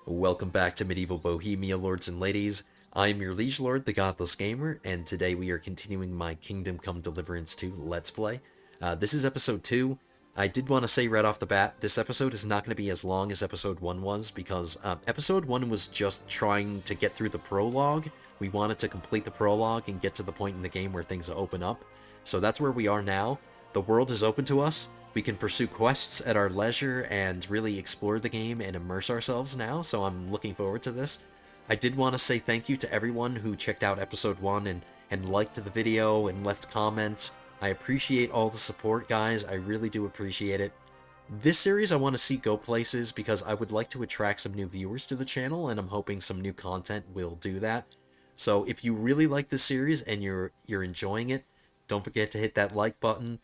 Welcome back to Medieval Bohemia, lords and ladies. I'm your liege lord, the Godless Gamer, and today we are continuing my Kingdom Come Deliverance 2 Let's Play. This is episode 2. I did want to say right off the bat, this episode is not going to be as long as episode 1 was, because episode 1 was just trying to get through the prologue. We wanted to complete the prologue and get to the point in the game where things open up. So that's where we are now. The world is open to us. We can pursue quests at our leisure and really explore the game and immerse ourselves now, so I'm looking forward to this. I did want to say thank you to everyone who checked out episode 1 and liked the video and left comments. I appreciate all the support, guys. I really do appreciate it. This series I want to see go places because I would like to attract some new viewers to the channel, and I'm hoping some new content will do that. So if you really like this series and you're enjoying it, don't forget to hit that like button.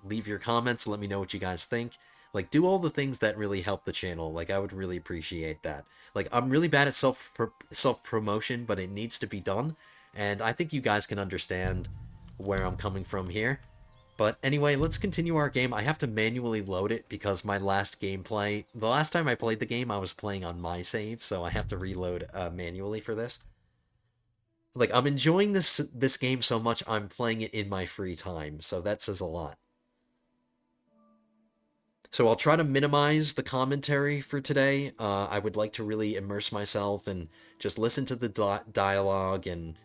Leave your comments, let me know what you guys think. Like, do all the things that really help the channel. Like, I would really appreciate that. Like, I'm really bad at self-promotion, but it needs to be done. And I think you guys can understand where I'm coming from here. But anyway, let's continue our game. I have to manually load it because my last gameplay... The last time I played the game, I was playing on my save, so I have to reload manually for this. Like, I'm enjoying this game so much, I'm playing it in my free time, so that says a lot. So I'll try to minimize the commentary for today. I would like to really immerse myself and just listen to the dialogue and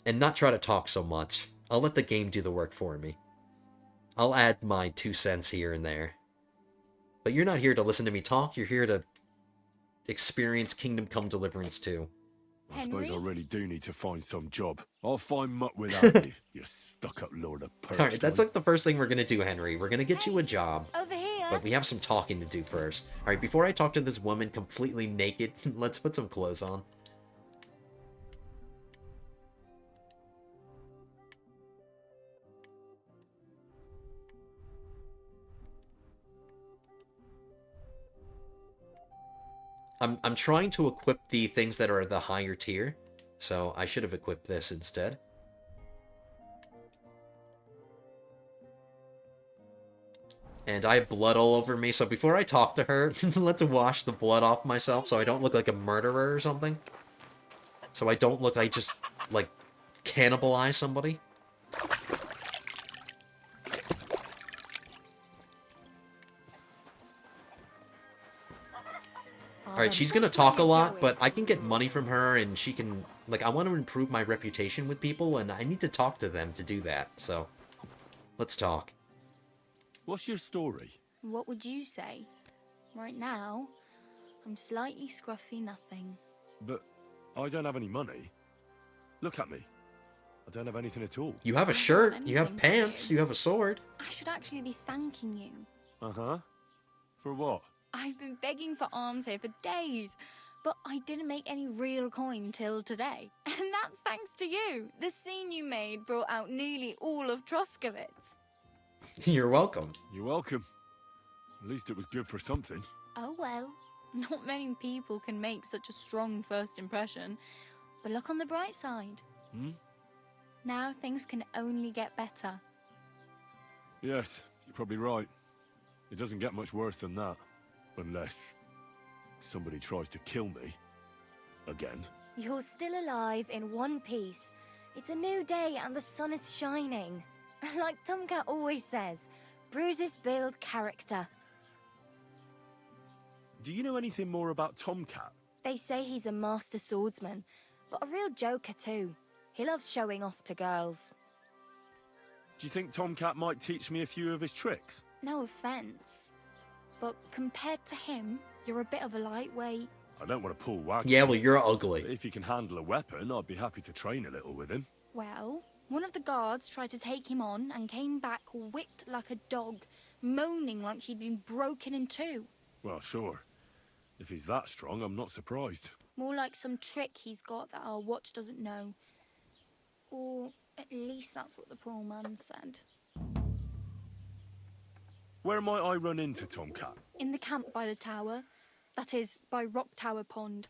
not try to talk so much. I'll let the game do the work for me. I'll add my 2 cents here and there. But you're not here to listen to me talk, you're here to experience Kingdom Come Deliverance 2. I suppose I really do need to find some job. I'll find muck without you, you stuck-up lord of Perch. Alright, that's like the first thing we're gonna do, Henry. We're gonna get you a job. Over here. But we have some talking to do first. Alright, before I talk to this woman completely naked, let's put some clothes on. I'm trying to equip the things that are the higher tier, so I should have equipped this instead. And I have blood all over me, so before I talk to her, let's wash the blood off myself so I don't look like a murderer or something. So I don't look like I just, like, cannibalize somebody. Alright, she's gonna talk a lot, but I can get money from her, and she can... Like, I want to improve my reputation with people, and I need to talk to them to do that, so... Let's talk. What's your story? What would you say? Right now, I'm slightly scruffy nothing. But I don't have any money. Look at me. I don't have anything at all. You have a shirt, you have pants, you have a sword. I should actually be thanking you. Uh-huh. For what? I've been begging for alms here for days, but I didn't make any real coin till today. And that's thanks to you. The scene you made brought out nearly all of Troskowitz. You're welcome. You're welcome. At least it was good for something. Oh well, not many people can make such a strong first impression. But look on the bright side. Hmm? Now things can only get better. Yes, you're probably right. It doesn't get much worse than that. Unless somebody tries to kill me. Again. You're still alive in one piece. It's a new day and the sun is shining. Like Tomcat always says, bruises build character. Do you know anything more about Tomcat? They say he's a master swordsman, but a real joker too. He loves showing off to girls. Do you think Tomcat might teach me a few of his tricks? No offense, but compared to him, you're a bit of a lightweight. I don't want to pull wagons. Yeah, well, you're ugly. But if he can handle a weapon, I'd be happy to train a little with him. Well, one of the guards tried to take him on and came back whipped like a dog, moaning like he'd been broken in two. Well, sure. If he's that strong, I'm not surprised. More like some trick he's got that our watch doesn't know. Or at least that's what the poor man said. Where might I run into Tomcat? In the camp by the tower. That is, by Rock Tower Pond.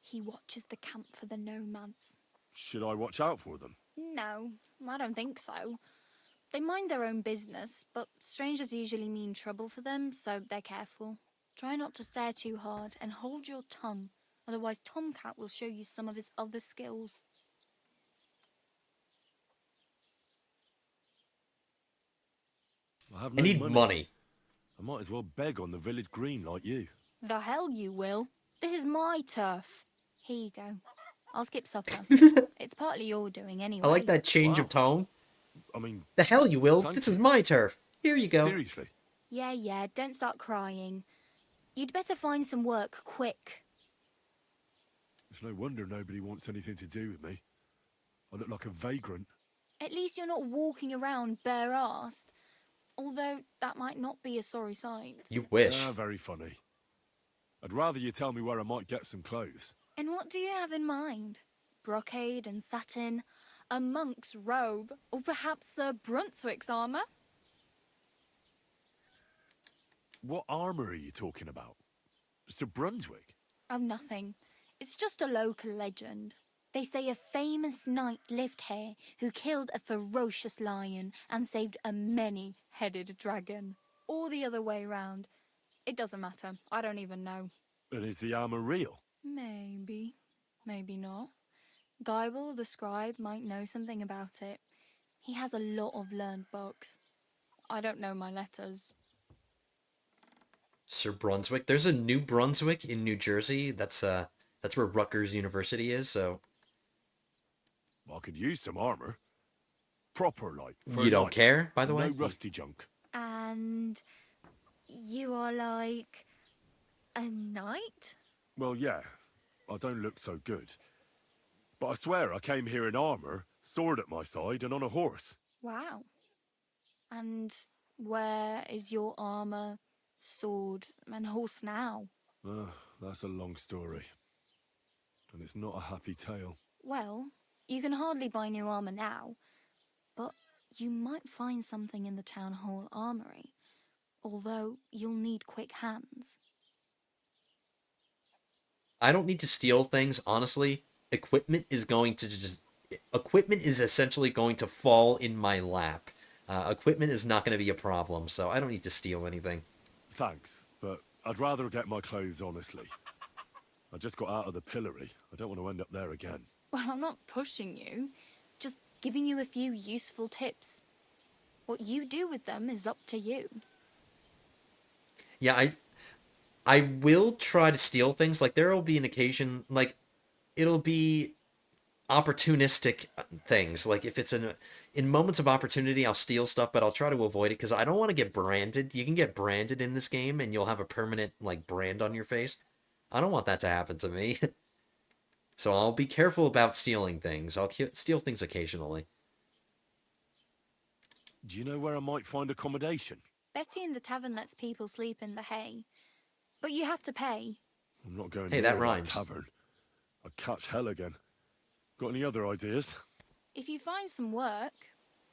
He watches the camp for the nomads. Should I watch out for them? No, I don't think so. They mind their own business, but strangers usually mean trouble for them, so they're careful. Try not to stare too hard and hold your tongue, otherwise Tomcat will show you some of his other skills. I have I no need money. I might as well beg on the village green like you. The hell you will. This is my turf. Here you go. I'll skip supper. It's partly your doing anyway. I like that change Wow. of tone. I mean, The hell you will. Thank This you. is my turf. Here you go. seriously. Yeah, don't start crying. You'd better find some work quick. It's no wonder nobody wants anything to do with me. I look like a vagrant. At least you're not walking around bare-assed. Although that might not be a sorry sight. You wish. Very funny. I'd rather you tell me where I might get some clothes. And what do you have in mind? Brocade and satin? A monk's robe? Or perhaps Sir Brunswick's armour? What armour are you talking about? Sir Brunswick? Oh, nothing. It's just a local legend. They say a famous knight lived here who killed a ferocious lion and saved a many-headed dragon. Or the other way round. It doesn't matter. I don't even know. And is the armour real? Maybe. Maybe not. Geibel, the scribe, might know something about it. He has a lot of learned books. I don't know my letters. Sir Brunswick. There's a New Brunswick in New Jersey. That's where Rutgers University is, so... I could use some armour. Proper, like. for You a don't knight. care, by the No way? rusty junk. And you are like a knight? Well, yeah. I don't look so good. But I swear I came here in armour, sword at my side, and on a horse. Wow. And where is your armour, sword, and horse now? That's a long story. And it's not a happy tale. Well, you can hardly buy new armour now, but you might find something in the town hall armoury, although you'll need quick hands. I don't need to steal things, honestly. Equipment is essentially going to fall in my lap. Equipment is not going to be a problem, so I don't need to steal anything. Thanks, but I'd rather get my clothes honestly. I just got out of the pillory. I don't want to end up there again. Well, I'm not pushing you, just giving you a few useful tips. What you do with them is up to you. Yeah, I will try to steal things. Like, there will be an occasion, like, it'll be opportunistic things. Like, if it's in moments of opportunity, I'll steal stuff, but I'll try to avoid it, because I don't want to get branded. You can get branded in this game, and you'll have a permanent, like, brand on your face. I don't want that to happen to me. So I'll be careful about stealing things. I'll steal things occasionally. Do you know where I might find accommodation? Betty in the tavern lets people sleep in the hay. But you have to pay. I'm not going Hey, near that rhymes. tavern. I'd catch hell again. Got any other ideas? If you find some work,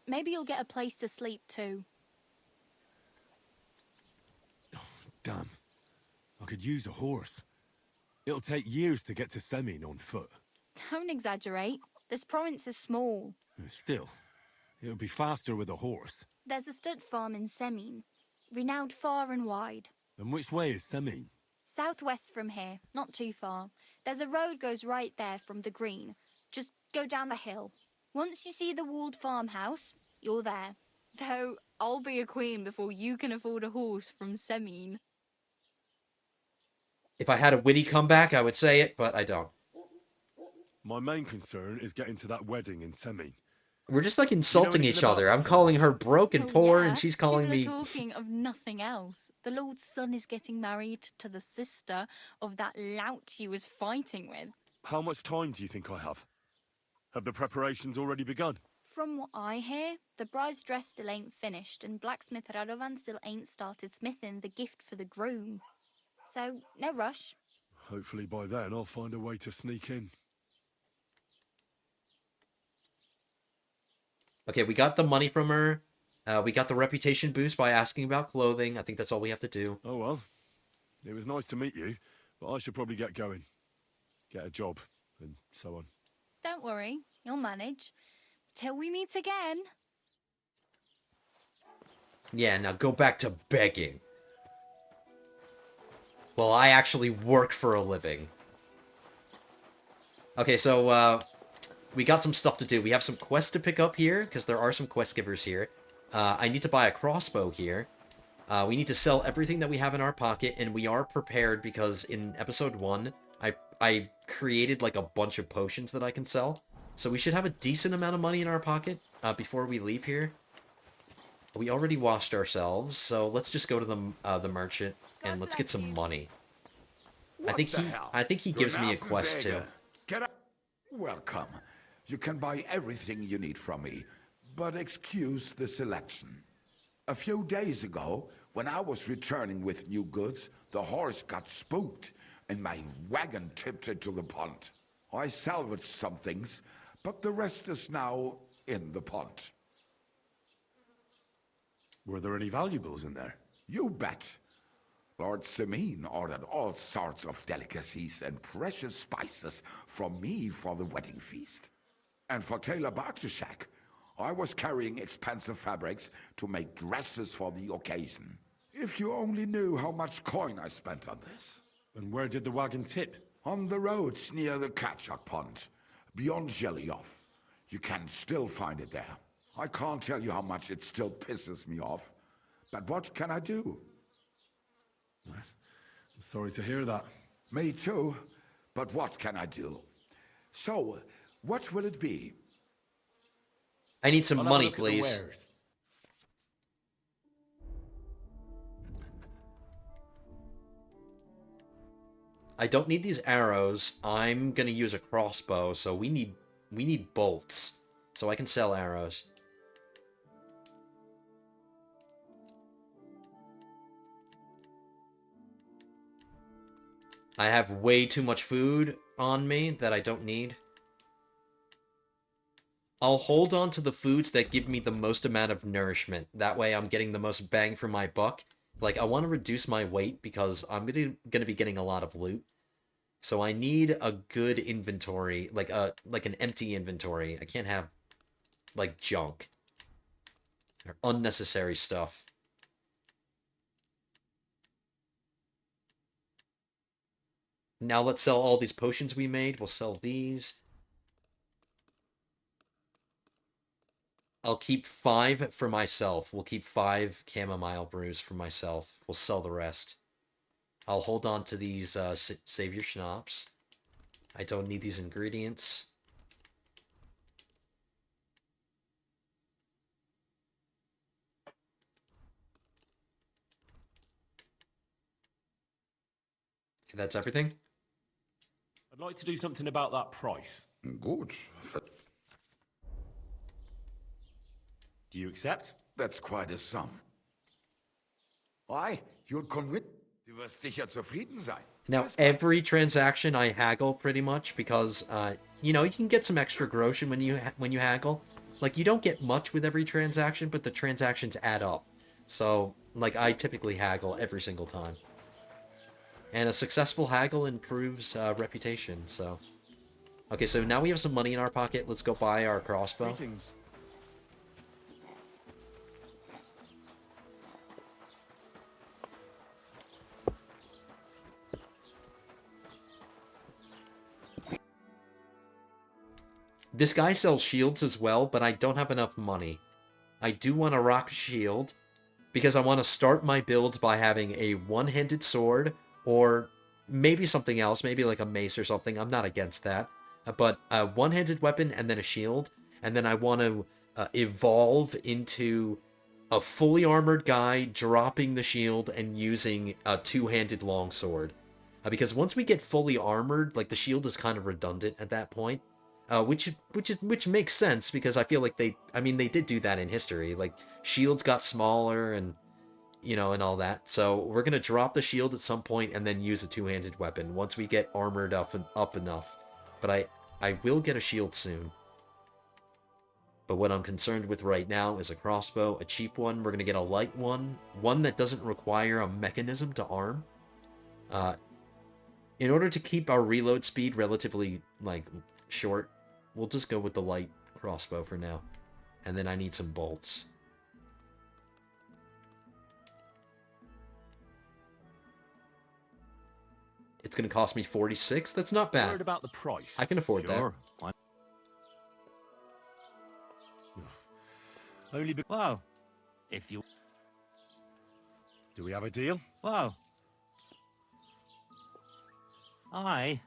maybe you'll get a place to sleep too. Damn. I could use a horse. It'll take years to get to Semin on foot. Don't exaggerate. This province is small. Still, it'll be faster with a horse. There's a stud farm in Semin, renowned far and wide. And which way is Semin? Southwest from here, not too far. There's a road goes right there from the green. Just go down the hill. Once you see the walled farmhouse, you're there. Though I'll be a queen before you can afford a horse from Semin. If I had a witty comeback, I would say it, but I don't. My main concern is getting to that wedding in Semin. We're just, like, insulting anything each about other. I'm this? calling her broke and Oh, poor, yeah? and she's calling me... People are talking of nothing else. The Lord's son is getting married to the sister of that lout he was fighting with. How much time do you think I have? Have the preparations already begun? From what I hear, the bride's dress still ain't finished, and blacksmith Radovan still ain't started smithing the gift for the groom. So, no rush. Hopefully by then I'll find a way to sneak in. Okay, we got the money from her. We got the reputation boost by asking about clothing. I think that's all we have to do. Oh well. It was nice to meet you, but I should probably get going. Get a job, and so on. Don't worry, you'll manage. Till we meet again. Yeah, now go back to begging. Well, I actually work for a living. Okay, so, we got some stuff to do. We have some quests to pick up here, because there are some quest givers here. I need to buy a crossbow here. We need to sell everything that we have in our pocket, and we are prepared because in episode 1, I created like a bunch of potions that I can sell. So we should have a decent amount of money in our pocket before we leave here. We already washed ourselves, so let's just go to the merchant and let's get some money. I think he gives me a quest too. Get up. Welcome. You can buy everything you need from me, but excuse the selection. A few days ago, when I was returning with new goods, the horse got spooked and my wagon tipped into the pond. I salvaged some things, but the rest is now in the pond. Were there any valuables in there? You bet. Lord Simeon ordered all sorts of delicacies and precious spices from me for the wedding feast. And for Taylor Bartishak, I was carrying expensive fabrics to make dresses for the occasion. If you only knew how much coin I spent on this. And where did the wagon tip? On the roads near the Katchak Pond, beyond Jelioff. You can still find it there. I can't tell you how much it still pisses me off. But what can I do? I'm sorry to hear that. Me too. But what can I do? So, what will it be? I need some I'll have a money, look at the please. wares. I don't need these arrows. I'm gonna use a crossbow, so we need bolts. So I can sell arrows. I have way too much food on me that I don't need. I'll hold on to the foods that give me the most amount of nourishment. That way I'm getting the most bang for my buck. Like, I want to reduce my weight because I'm gonna be getting a lot of loot. So I need a good inventory, like an empty inventory. I can't have, like, junk. Or unnecessary stuff. Now let's sell all these potions we made. We'll sell these. I'll keep 5 for myself. We'll keep 5 chamomile brews for myself. We'll sell the rest. I'll hold on to these Savior Schnapps. I don't need these ingredients. Okay, that's everything. I'd like to do something about that price. Good. Do you accept? That's quite a sum. Why? You'll commit. Du wirst sicher zufrieden sein. Now, every transaction I haggle pretty much because, you know, you can get some extra groschen when you haggle. Like, you don't get much with every transaction, but the transactions add up. So, like, I typically haggle every single time. And a successful haggle improves reputation, so... Okay, so now we have some money in our pocket. Let's go buy our crossbow. Greetings. This guy sells shields as well, but I don't have enough money. I do want a rock shield, because I want to start my build by having a one-handed sword, or maybe something else, maybe like a mace or something. I'm not against that. But a one-handed weapon and then a shield, and then I want to evolve into a fully armored guy dropping the shield and using a two-handed longsword. Because once we get fully armored, like, the shield is kind of redundant at that point. Which makes sense because I feel like they did do that in history. Like, shields got smaller and, you know, and all that. So we're gonna drop the shield at some point and then use a two-handed weapon once we get armored up enough. But I will get a shield soon. But what I'm concerned with right now is a crossbow, a cheap one. We're gonna get a light one that doesn't require a mechanism to arm. In order to keep our reload speed relatively, like, short, we'll just go with the light crossbow for now. And then I need some bolts. It's going to cost me 46. That's not Worried bad. about the price? I can afford that. Only be Well, if you... Do we have a deal? Well... Aye.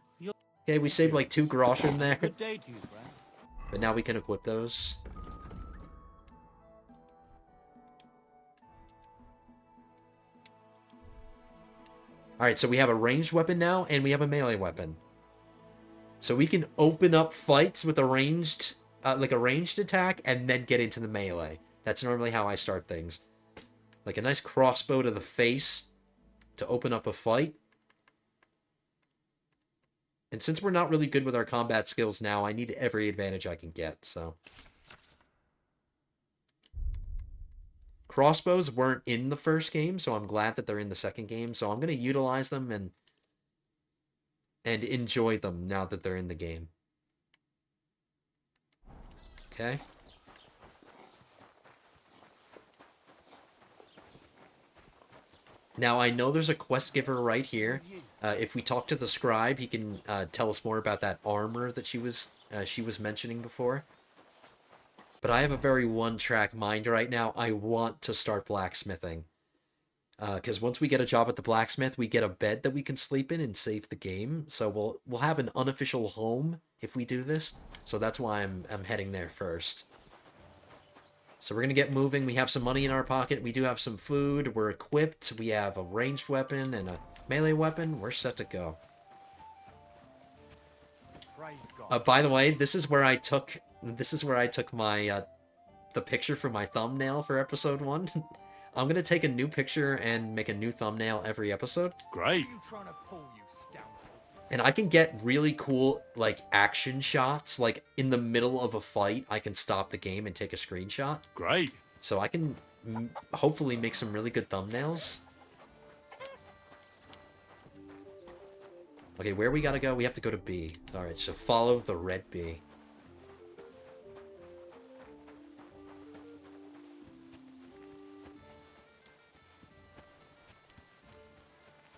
Okay, we saved like 2 groschen there. Good day to you, friend. But now we can equip those. Alright, so we have a ranged weapon now, and we have a melee weapon. So we can open up fights with a ranged, like a ranged attack, and then get into the melee. That's normally how I start things. Like a nice crossbow to the face to open up a fight. And since we're not really good with our combat skills now, I need every advantage I can get, so... Crossbows weren't in the first game, so I'm glad that they're in the second game. So I'm going to utilize them and enjoy them now that they're in the game. Okay. Now, I know there's a quest giver right here. If we talk to the scribe, he can tell us more about that armor that she was mentioning before. But I have a very one-track mind right now. I want to start blacksmithing. Because once we get a job at the blacksmith, we get a bed that we can sleep in and save the game. So we'll have an unofficial home if we do this. So that's why I'm heading there first. So we're going to get moving. We have some money in our pocket. We do have some food. We're equipped. We have a ranged weapon and a melee weapon. We're set to go. By the way, this is where I took my the picture for my thumbnail for episode 1. I'm gonna take a new picture and make a new thumbnail every episode. Great. And I can get really cool like action shots, like in the middle of a fight. I can stop the game and take a screenshot. Great. So I can hopefully make some really good thumbnails. Okay, where we gotta go? We have to go to B. All right, so follow the red B.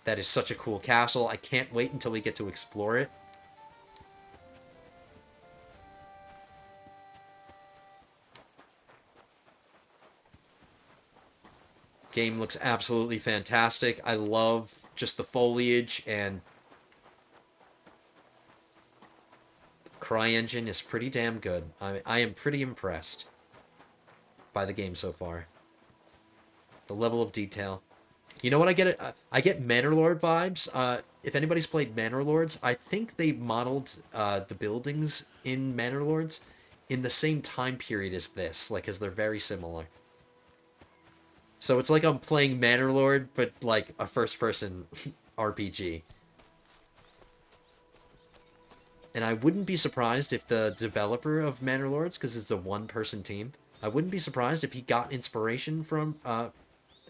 That is such a cool castle. I can't wait until we get to explore it. Game looks absolutely fantastic. I love just the foliage, and the Cry engine is pretty damn good. I am pretty impressed by the game so far. The level of detail. You know what I get? I get Manor Lord vibes. If anybody's played Manor Lords, I think they modeled the buildings in Manor Lords in the same time period as this, like, as they're very similar. So it's like I'm playing Manor Lord, but like a first-person RPG. And I wouldn't be surprised if the developer of Manor Lords, because it's a one-person team, I wouldn't be surprised if he got inspiration from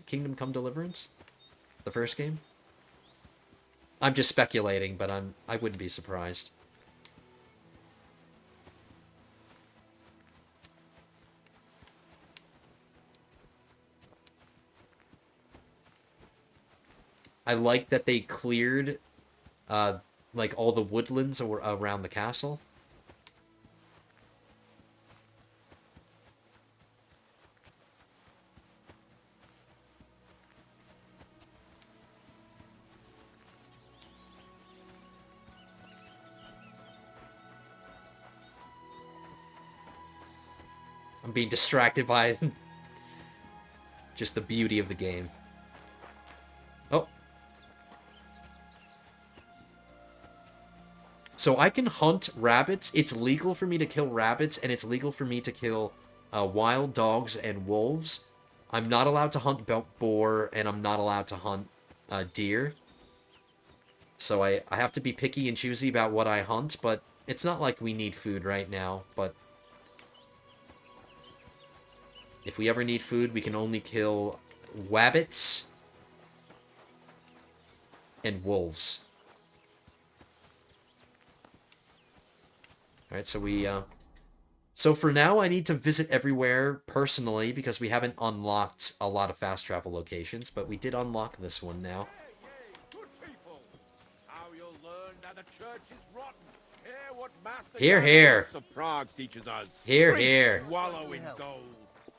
Kingdom Come Deliverance, the first game. I'm just speculating, but I wouldn't be surprised. I like that they cleared like all the woodlands around the castle. I'm being distracted by just the beauty of the game. Oh. So I can hunt rabbits. It's legal for me to kill rabbits, and it's legal for me to kill wild dogs and wolves. I'm not allowed to hunt boar, and I'm not allowed to hunt deer. So I have to be picky and choosy about what I hunt, but it's not like we need food right now, but if we ever need food, we can only kill wabbits and wolves. Alright, so we, so for now, I need to visit everywhere personally because we haven't unlocked a lot of fast travel locations, but we did unlock this one now. the church is rotten. Hear what Master Here, Jan here. of Prague teaches us. Here, Priests here. wallow in gold.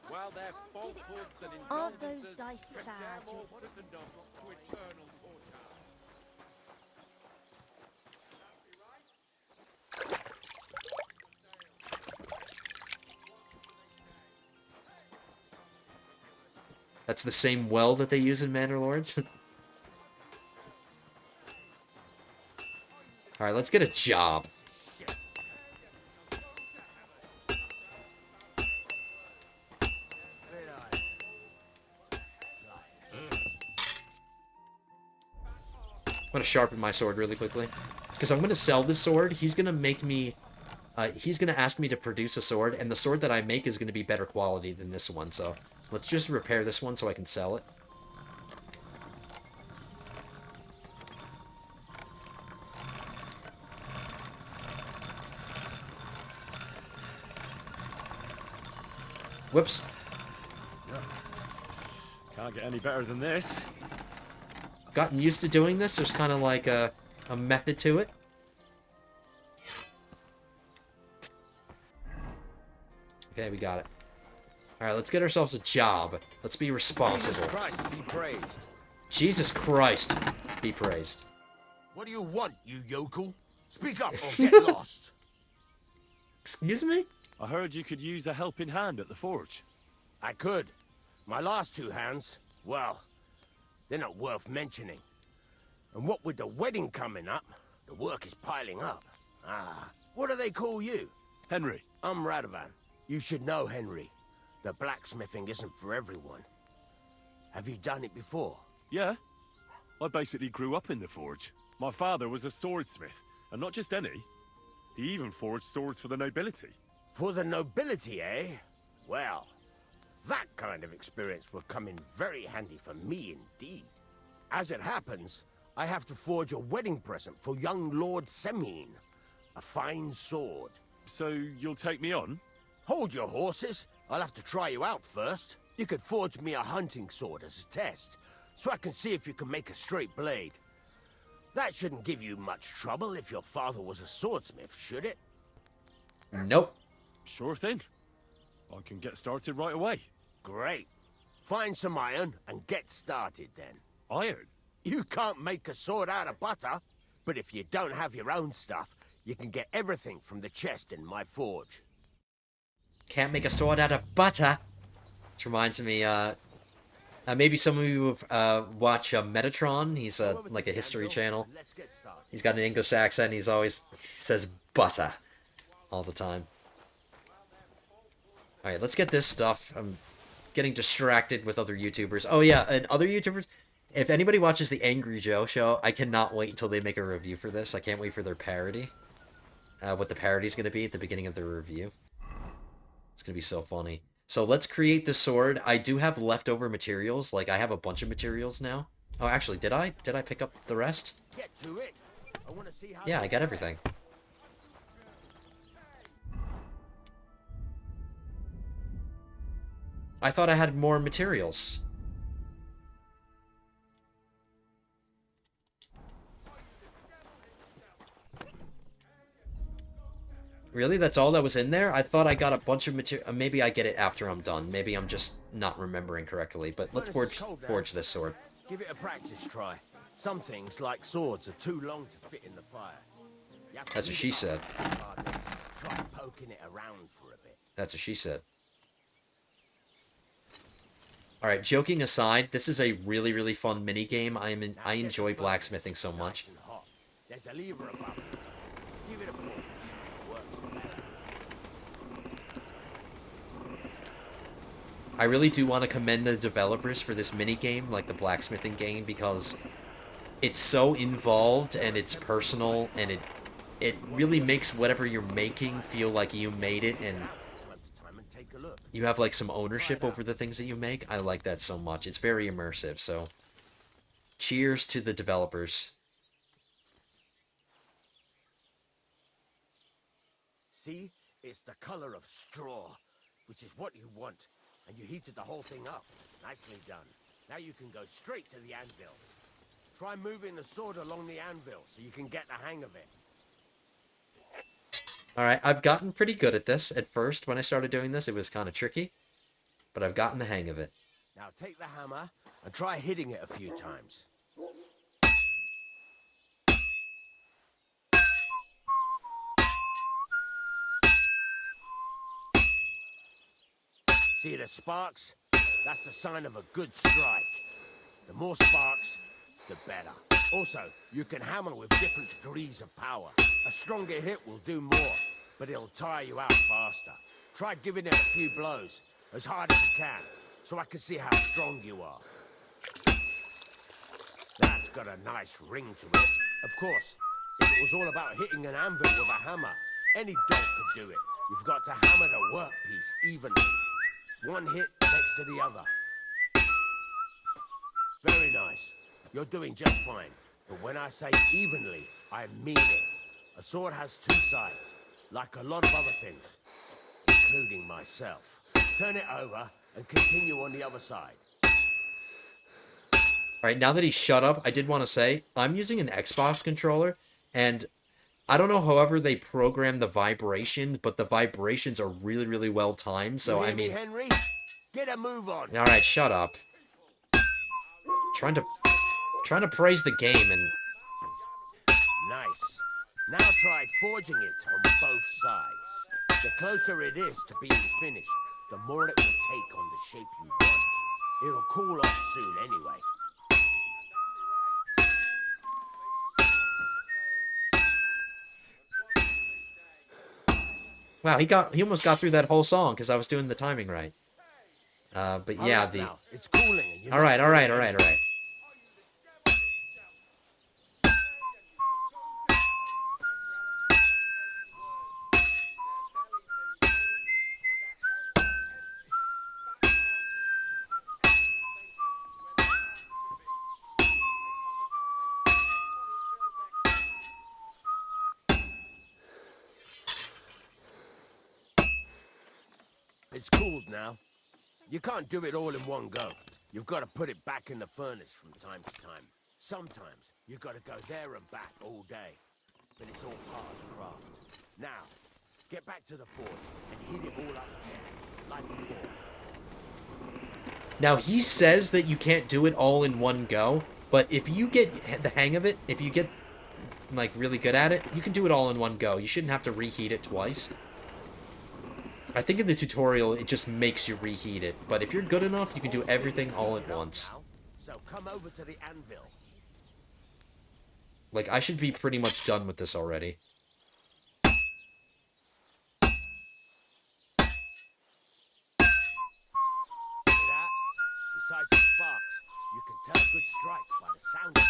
While their falsehoods and Aren't those indulgences dice sad? condemn all Christendom to eternal torture. That's the same well that they use in Manor Lords. Alright, let's get a job. I'm gonna sharpen my sword really quickly. Because I'm gonna sell this sword. He's gonna make me... he's gonna ask me to produce a sword, and the sword that I make is gonna be better quality than this one, so... Let's just repair this one so I can sell it. Whoops. Can't get any better than this. Gotten used to doing this. There's kind of like a method to it. Okay, we got it. Alright, let's get ourselves a job. Let's be responsible. Jesus Christ be praised. Jesus Christ, be praised. What do you want, you yokel? Speak up or get lost. Excuse me? I heard you could use a helping hand at the forge. I could. My last two hands, well, they're not worth mentioning. And what with the wedding coming up, the work is piling up. Ah, what do they call you? Henry. I'm Radovan. You should know, Henry. The blacksmithing isn't for everyone. Have you done it before? Yeah. I basically grew up in the forge. My father was a swordsmith, and not just any. He even forged swords for the nobility. For the nobility, eh? Well, that kind of experience will come in very handy for me indeed. As it happens, I have to forge a wedding present for young Lord Semine. A fine sword. So you'll take me on? Hold your horses. I'll have to try you out first. You could forge me a hunting sword as a test, so I can see if you can make a straight blade. That shouldn't give you much trouble if your father was a swordsmith, should it? Nope. Sure thing. I can get started right away. Great. Find some iron and get started then. Iron? You can't make a sword out of butter, but if you don't have your own stuff, you can get everything from the chest in my forge. Can't make a sword out of butter. Which reminds me, maybe some of you watch Metatron. He's like a history channel. Let's get started. He's got an English accent. He says butter all the time. Alright, let's get this stuff. I'm getting distracted with other YouTubers. Oh yeah, and other YouTubers, if anybody watches the Angry Joe show, I cannot wait until they make a review for this. I can't wait for their parody. What the parody's going to be at the beginning of their review. It's going to be so funny. So let's create the sword. I do have leftover materials. Like, I have a bunch of materials now. Oh, actually, did I? Did I pick up the rest? Get to it. I want to see how Yeah, I got everything. I thought I had more materials. Really? That's all that was in there? I thought I got a bunch of material. Maybe I get it after I'm done. Maybe I'm just not remembering correctly. But let's forge this sword. Give it a practice try. Some things, like swords, are too long to fit in the fire. You have to That's what heat she it up said. hard and try poking it around for a bit. That's what she said. Alright, joking aside, this is a really, really fun minigame. I enjoy blacksmithing so much. Nice and hot. There's a lever above it. Give it a pull. Works better. I really do want to commend the developers for this minigame, like the blacksmithing game, because it's so involved and it's personal, and it really makes whatever you're making feel like you made it, and Time to time and take a look. you have like some ownership over the things that you make. I like that so much. It's very immersive, so cheers to the developers. See? It's the color of straw, which is what you want. And you heated the whole thing up. Nicely done. Now you can go straight to the anvil. Try moving the sword along the anvil so you can get the hang of it. Alright, I've gotten pretty good at this. At first, when I started doing this, it was kind of tricky. But I've gotten the hang of it. Now take the hammer and try hitting it a few times. See the sparks? That's the sign of a good strike. The more sparks, the better. Also, you can hammer with different degrees of power. A stronger hit will do more, but it'll tire you out faster. Try giving it a few blows, as hard as you can, so I can see how strong you are. That's got a nice ring to it. Of course, if it was all about hitting an anvil with a hammer, any dog could do it. You've got to hammer the workpiece evenly. One hit next to the other. Very nice. You're doing just fine. But when I say evenly, I mean it. A sword has two sides, like a lot of other things, including myself. Turn it over and continue on the other side. Alright, now that he's shut up, I did want to say, I'm using an Xbox controller, and I don't know however they program the vibrations, but the vibrations are really, really well timed, so You I hear me, mean... Henry? Get a move on. Alright, shut up. Trying to praise the game, and... Nice. Now try forging it on both sides. The closer it is to being finished, the more it will take on the shape you want. It'll cool off soon anyway. Wow, he almost got through that whole song, because I was doing the timing right. But yeah, the... Now. It's cooling. And you're Alright. It's cooled now. You can't do it all in one go. You've got to put it back in the furnace from time to time. Sometimes you've got to go there and back all day. But it's all part of the craft. Now, get back to the forge and heat it all up again, like before. Now, he says that you can't do it all in one go, but if you get the hang of it, if you get, like, really good at it, you can do it all in one go. You shouldn't have to reheat it twice. I think in the tutorial, it just makes you reheat it, but if you're good enough, you can do everything all at once. So come over to the anvil. Like, I should be pretty much done with this already. Besides the sparks, you can tell a good strike by the sound it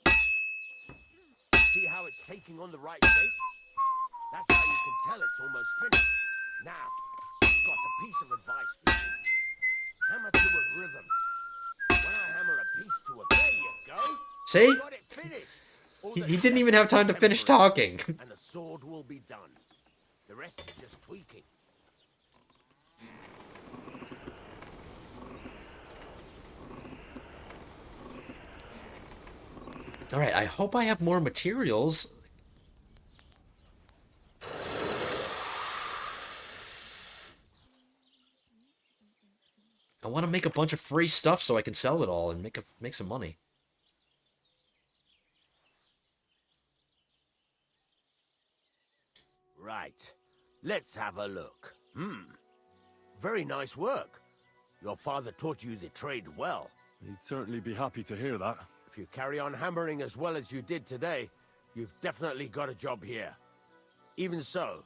makes. See how it's taking on the right shape? That's how you can tell it's almost finished. Now, I've got a piece of advice for you. Hammer to a rhythm. When I hammer a piece to a... There you go! See? Got it finished. He didn't even have time to finish talking. And the sword will be done. The rest is just tweaking. Alright, I hope I have more materials. I want to make a bunch of free stuff so I can sell it all and make some money. Right. Let's have a look. Very nice work. Your father taught you the trade well. He'd certainly be happy to hear that. If you carry on hammering as well as you did today, you've definitely got a job here. Even so,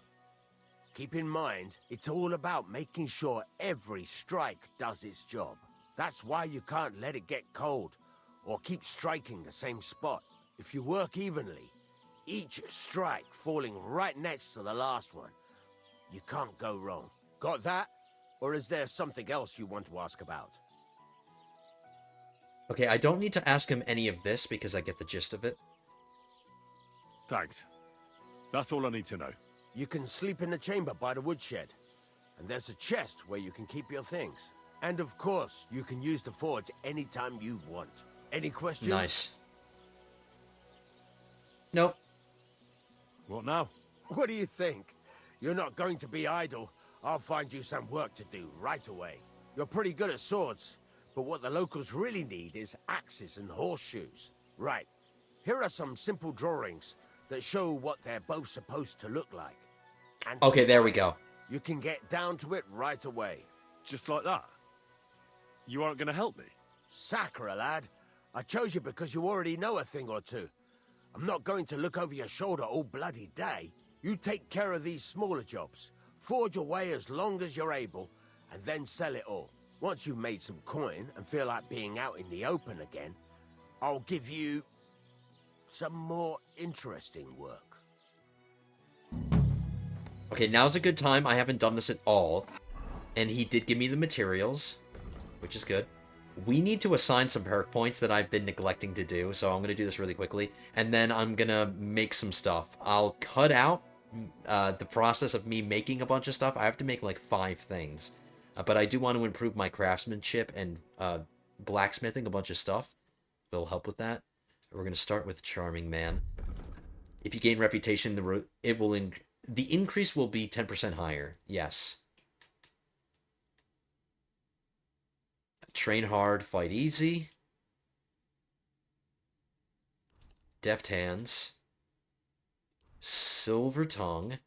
keep in mind, it's all about making sure every strike does its job. That's why you can't let it get cold, or keep striking the same spot. If you work evenly, each strike falling right next to the last one, you can't go wrong. Got that? Or is there something else you want to ask about? Okay, I don't need to ask him any of this because I get the gist of it. Thanks. That's all I need to know. You can sleep in the chamber by the woodshed. And there's a chest where you can keep your things. And of course, you can use the forge anytime you want. Any questions? Nice. Nope. What now? What do you think? You're not going to be idle. I'll find you some work to do right away. You're pretty good at swords, but what the locals really need is axes and horseshoes. Right. Here are some simple drawings that show what they're both supposed to look like. And Okay, there we go. you can get down to it right away. Just like that? You aren't gonna help me? Sacre, lad. I chose you because you already know a thing or two. I'm not going to look over your shoulder all bloody day. You take care of these smaller jobs. Forge away as long as you're able, and then sell it all. Once you've made some coin and feel like being out in the open again, I'll give you some more interesting work. Okay, now's a good time. I haven't done this at all. And he did give me the materials, which is good. We need to assign some perk points that I've been neglecting to do, so I'm going to do this really quickly. And then I'm going to make some stuff. I'll cut out the process of me making a bunch of stuff. I have to make like 5 things. But I do want to improve my craftsmanship, and blacksmithing a bunch of stuff will help with that. We're going to start with Charming Man. If you gain reputation, the increase will be 10% higher. Yes. Train hard, fight easy. Deft hands. Silver tongue.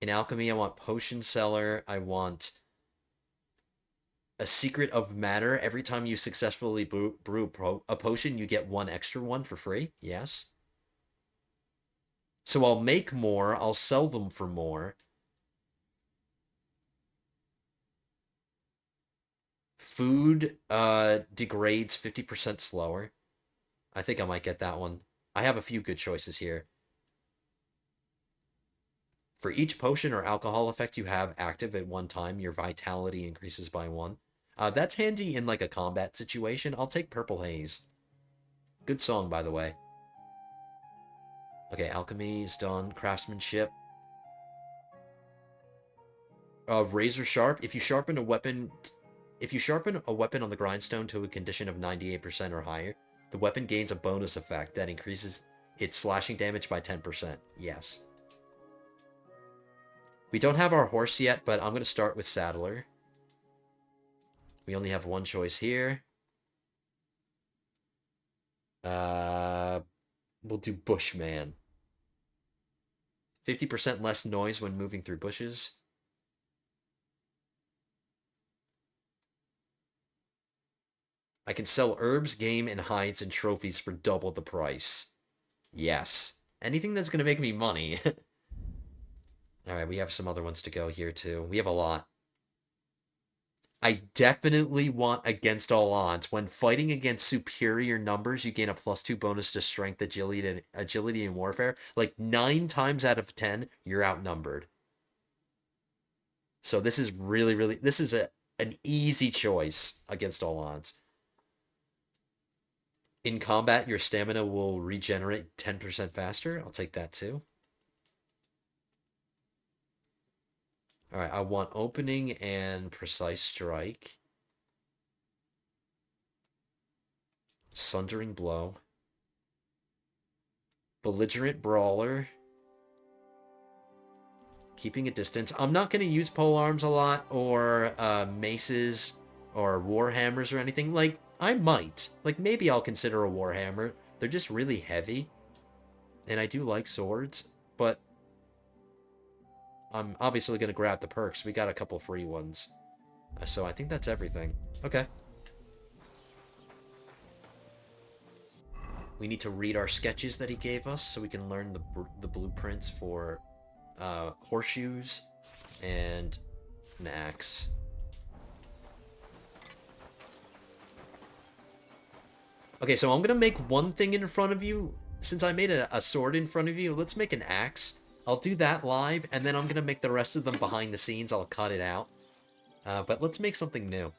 In alchemy, I want potion seller. I want a secret of matter. Every time you successfully brew a potion, you get 1 extra one for free. Yes. So I'll make more. I'll sell them for more. Food degrades 50% slower. I think I might get that one. I have a few good choices here. For each potion or alcohol effect you have active at one time, your vitality increases by 1. That's handy in like a combat situation. I'll take Purple Haze. Good song, by the way. Okay, alchemy is done. Craftsmanship. Razor sharp. If you sharpen a weapon on the grindstone to a condition of 98% or higher, the weapon gains a bonus effect that increases its slashing damage by 10%. Yes. We don't have our horse yet, but I'm going to start with Saddler. We only have 1 choice here. We'll do Bushman. 50% less noise when moving through bushes. I can sell herbs, game, and hides and trophies for double the price. Yes. Anything that's going to make me money. Alright, we have some other ones to go here, too. We have a lot. I definitely want Against All Odds. When fighting against superior numbers, you gain a +2 bonus to strength, agility, and warfare. Like, 9 times out of 10, you're outnumbered. So this is really, this is an easy choice, Against All Odds. In combat, your stamina will regenerate 10% faster. I'll take that, too. Alright, I want Opening and Precise Strike. Sundering Blow. Belligerent Brawler. Keeping a Distance. I'm not going to use polearms a lot, or maces, or warhammers or anything. Like, I might. Like, maybe I'll consider a warhammer. They're just really heavy. And I do like swords, but I'm obviously going to grab the perks. We got a couple free ones. So I think that's everything. Okay. We need to read our sketches that he gave us so we can learn the blueprints for horseshoes and an axe. Okay, so I'm going to make one thing in front of you. Since I made a sword in front of you, let's make an axe. I'll do that live, and then I'm going to make the rest of them behind the scenes. I'll cut it out. But let's make something new.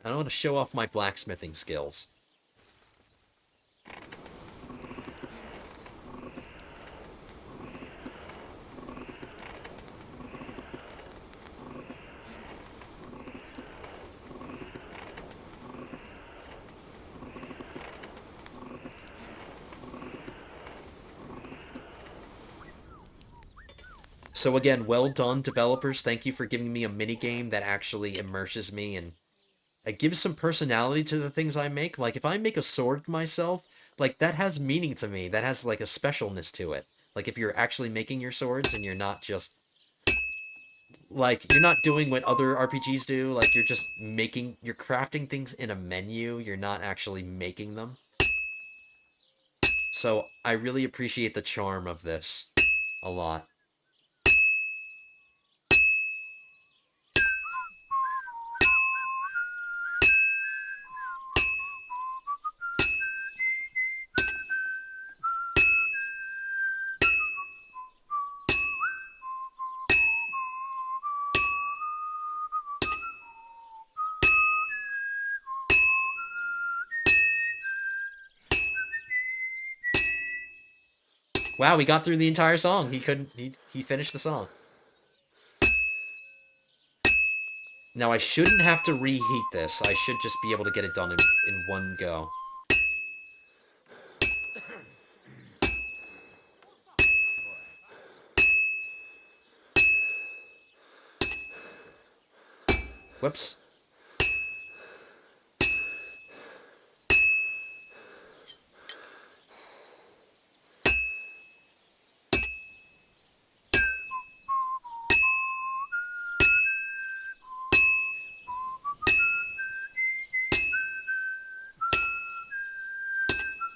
I want to show off my blacksmithing skills. So again, well done, developers. Thank you for giving me a minigame that actually immerses me and it gives some personality to the things I make. Like, if I make a sword myself, like, that has meaning to me. That has, like, a specialness to it. Like, if you're actually making your swords and you're not just... Like, you're not doing what other RPGs do. Like, you're just making... You're crafting things in a menu. You're not actually making them. So, I really appreciate the charm of this a lot. Wow, we got through the entire song. He couldn't... He finished the song. Now, I shouldn't have to reheat this. I should just be able to get it done in one go. Whoops.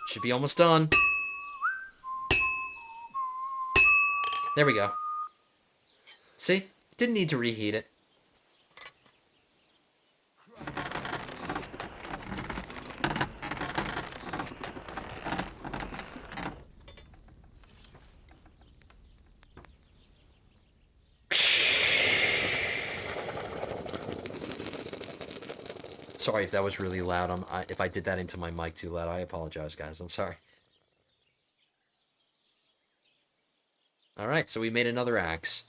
Should be almost done. There we go. See? Didn't need to reheat it. Sorry if that was really loud. If I did that into my mic too loud, I apologize, guys. I'm sorry. Alright, so we made another axe.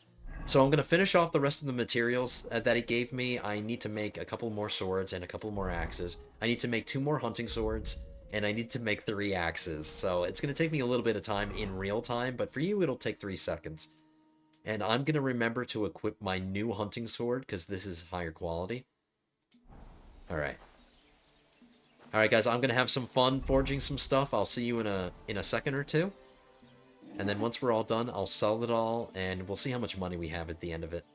So I'm going to finish off the rest of the materials that he gave me. I need to make a couple more swords and a couple more axes. I need to make 2 more hunting swords, and I need to make 3 axes. So it's going to take me a little bit of time in real time, but for you it'll take 3 seconds. And I'm going to remember to equip my new hunting sword, because this is higher quality. Alright. Alright guys, I'm going to have some fun forging some stuff. I'll see you in a second or two. And then once we're all done, I'll sell it all, and we'll see how much money we have at the end of it.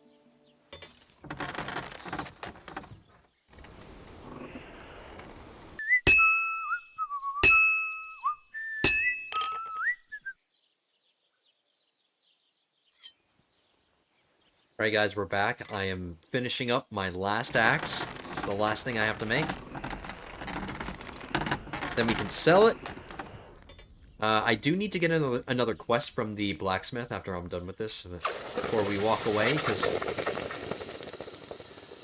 Alright guys, we're back. I am finishing up my last axe. It's the last thing I have to make. Then we can sell it. I do need to get another quest from the blacksmith after I'm done with this, before we walk away, because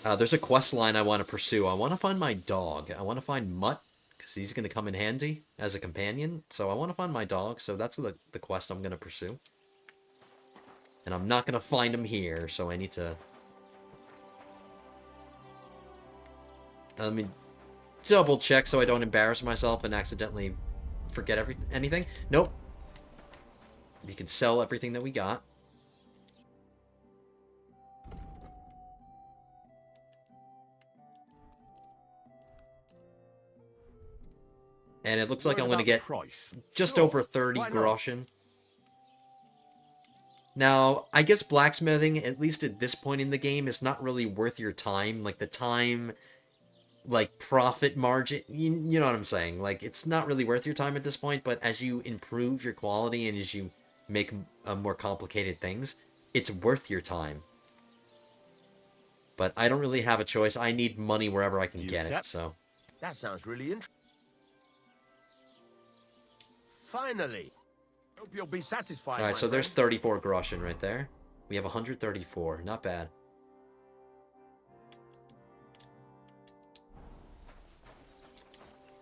there's a quest line I want to pursue. I want to find my dog. I want to find Mutt, because he's going to come in handy as a companion. So I want to find my dog, so that's the quest I'm going to pursue. And I'm not going to find him here, so I need to... Let me double check so I don't embarrass myself and accidentally forget anything. Nope. We can sell everything that we got. And it looks like I'm going to get just over 30 groschen. Now, I guess blacksmithing, at least at this point in the game, is not really worth your time. Like, the time, like, profit margin, you know what I'm saying? Like, it's not really worth your time at this point, but as you improve your quality and as you make more complicated things, it's worth your time. But I don't really have a choice. I need money wherever I can get it, so... That sounds really interesting. Finally! Hope you'll be satisfied. Alright, so there's 34 groschen right there. We have 134. Not bad.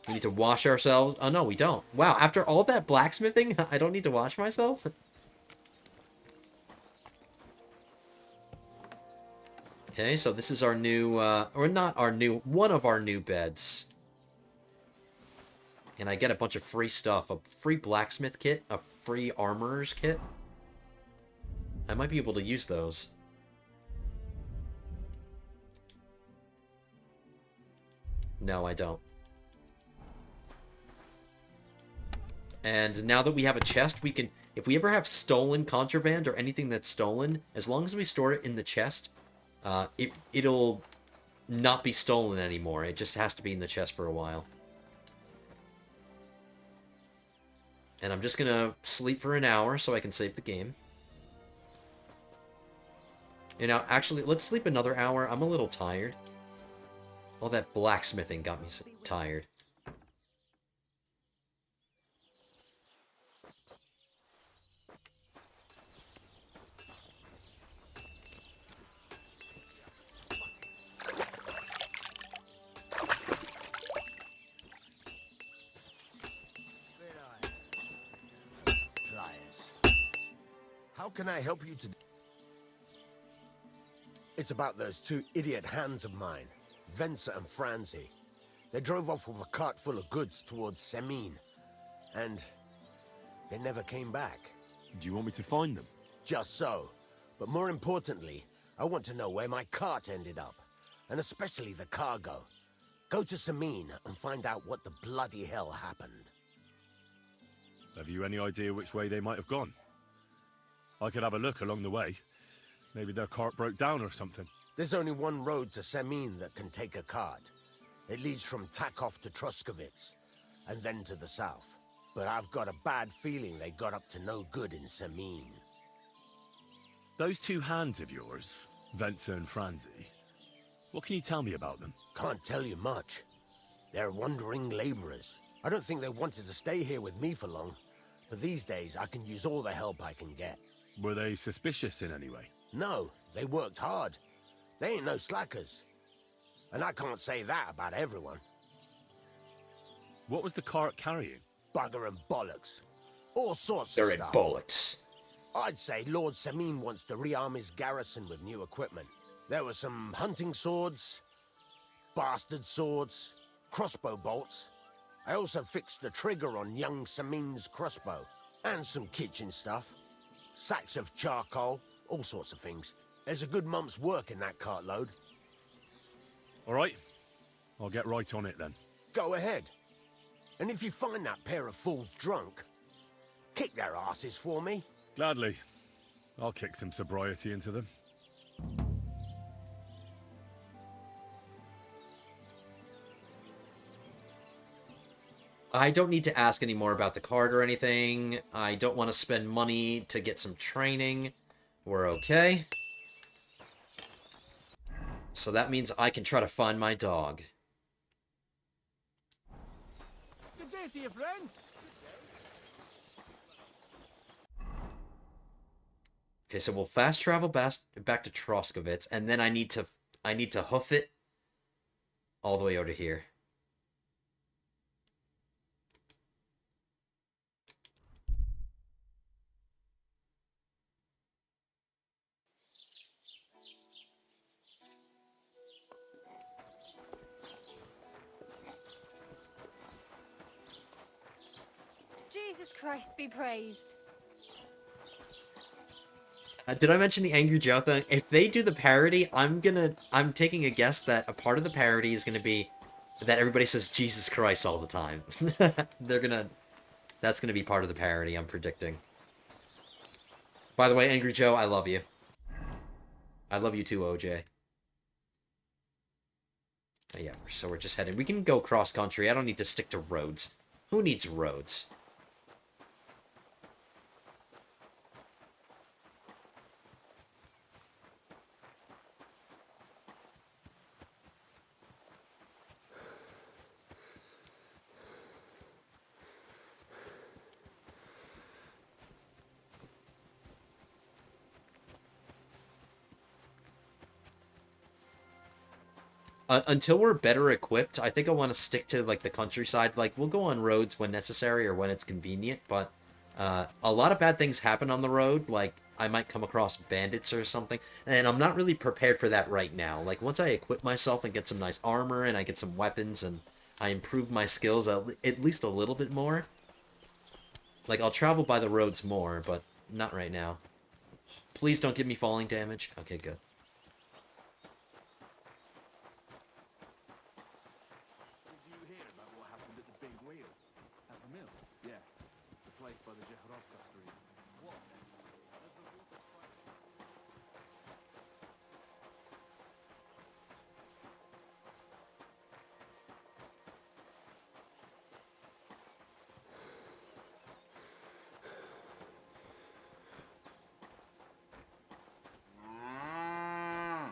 We need to wash ourselves. Oh, no, we don't. Wow, after all that blacksmithing, I don't need to wash myself? Okay, so this is our new, or not our new, one of our new beds. And I get a bunch of free stuff. A free blacksmith kit, a free armorer's kit. I might be able to use those. No, I don't. And now that we have a chest, we can... If we ever have stolen contraband or anything that's stolen, as long as we store it in the chest, it'll not be stolen anymore. It just has to be in the chest for a while. And I'm just gonna sleep for an hour so I can save the game. You know, actually, let's sleep another hour. I'm a little tired. All that blacksmithing got me tired. How can I help you today? It's about those two idiot hands of mine, Venser and Franzi. They drove off with a cart full of goods towards Semin, and they never came back. Do you want me to find them? Just so. But more importantly, I want to know where my cart ended up, and especially the cargo. Go to Semin and find out what the bloody hell happened. Have you any idea which way they might have gone? I could have a look along the way. Maybe their cart broke down or something. There's only one road to Semin that can take a cart. It leads from Takov to Troskovitz, and then to the south. But I've got a bad feeling they got up to no good in Semin. Those two hands of yours, Venser and Franzi, what can you tell me about them? Can't tell you much. They're wandering laborers. I don't think they wanted to stay here with me for long, but these days I can use all the help I can get. Were they suspicious in any way? No, they worked hard. They ain't no slackers. And I can't say that about everyone. What was the cart carrying? Bugger and bollocks. All sorts They're of in stuff. bullets. I'd say Lord Semin wants to rearm his garrison with new equipment. There were some hunting swords, bastard swords, crossbow bolts. I also fixed the trigger on young Semin's crossbow. And some kitchen stuff. Sacks of charcoal, all sorts of things. There's a good month's work in that cartload. All right, I'll get right on it then. Go ahead. And if you find that pair of fools drunk, kick their asses for me. Gladly. I'll kick some sobriety into them. I don't need to ask any more about the card or anything. I don't want to spend money to get some training. We're okay. So that means I can try to find my dog. Good day to you, friend. Okay, so we'll fast travel back to Troskovitz, and then I need to hoof it all the way over here. Jesus Christ be praised. Did I mention the Angry Joe thing? If they do the parody, I'm taking a guess that a part of the parody is gonna be that everybody says Jesus Christ all the time. That's gonna be part of the parody, I'm predicting. By the way, Angry Joe, I love you. I love you too, OJ. Oh, yeah, so we're just heading. We can go cross-country. I don't need to stick to roads. Who needs roads? Until we're better equipped, I think I want to stick to, like, the countryside. Like, we'll go on roads when necessary or when it's convenient, but a lot of bad things happen on the road. Like, I might come across bandits or something, and I'm not really prepared for that right now. Like, once I equip myself and get some nice armor and I get some weapons and I improve my skills at least a little bit more, like, I'll travel by the roads more, but not right now. Please don't give me falling damage. Okay, good. Did you hear about what happened at the big wheel? At the mill? Yeah. The place by the Jehorovka Street. What?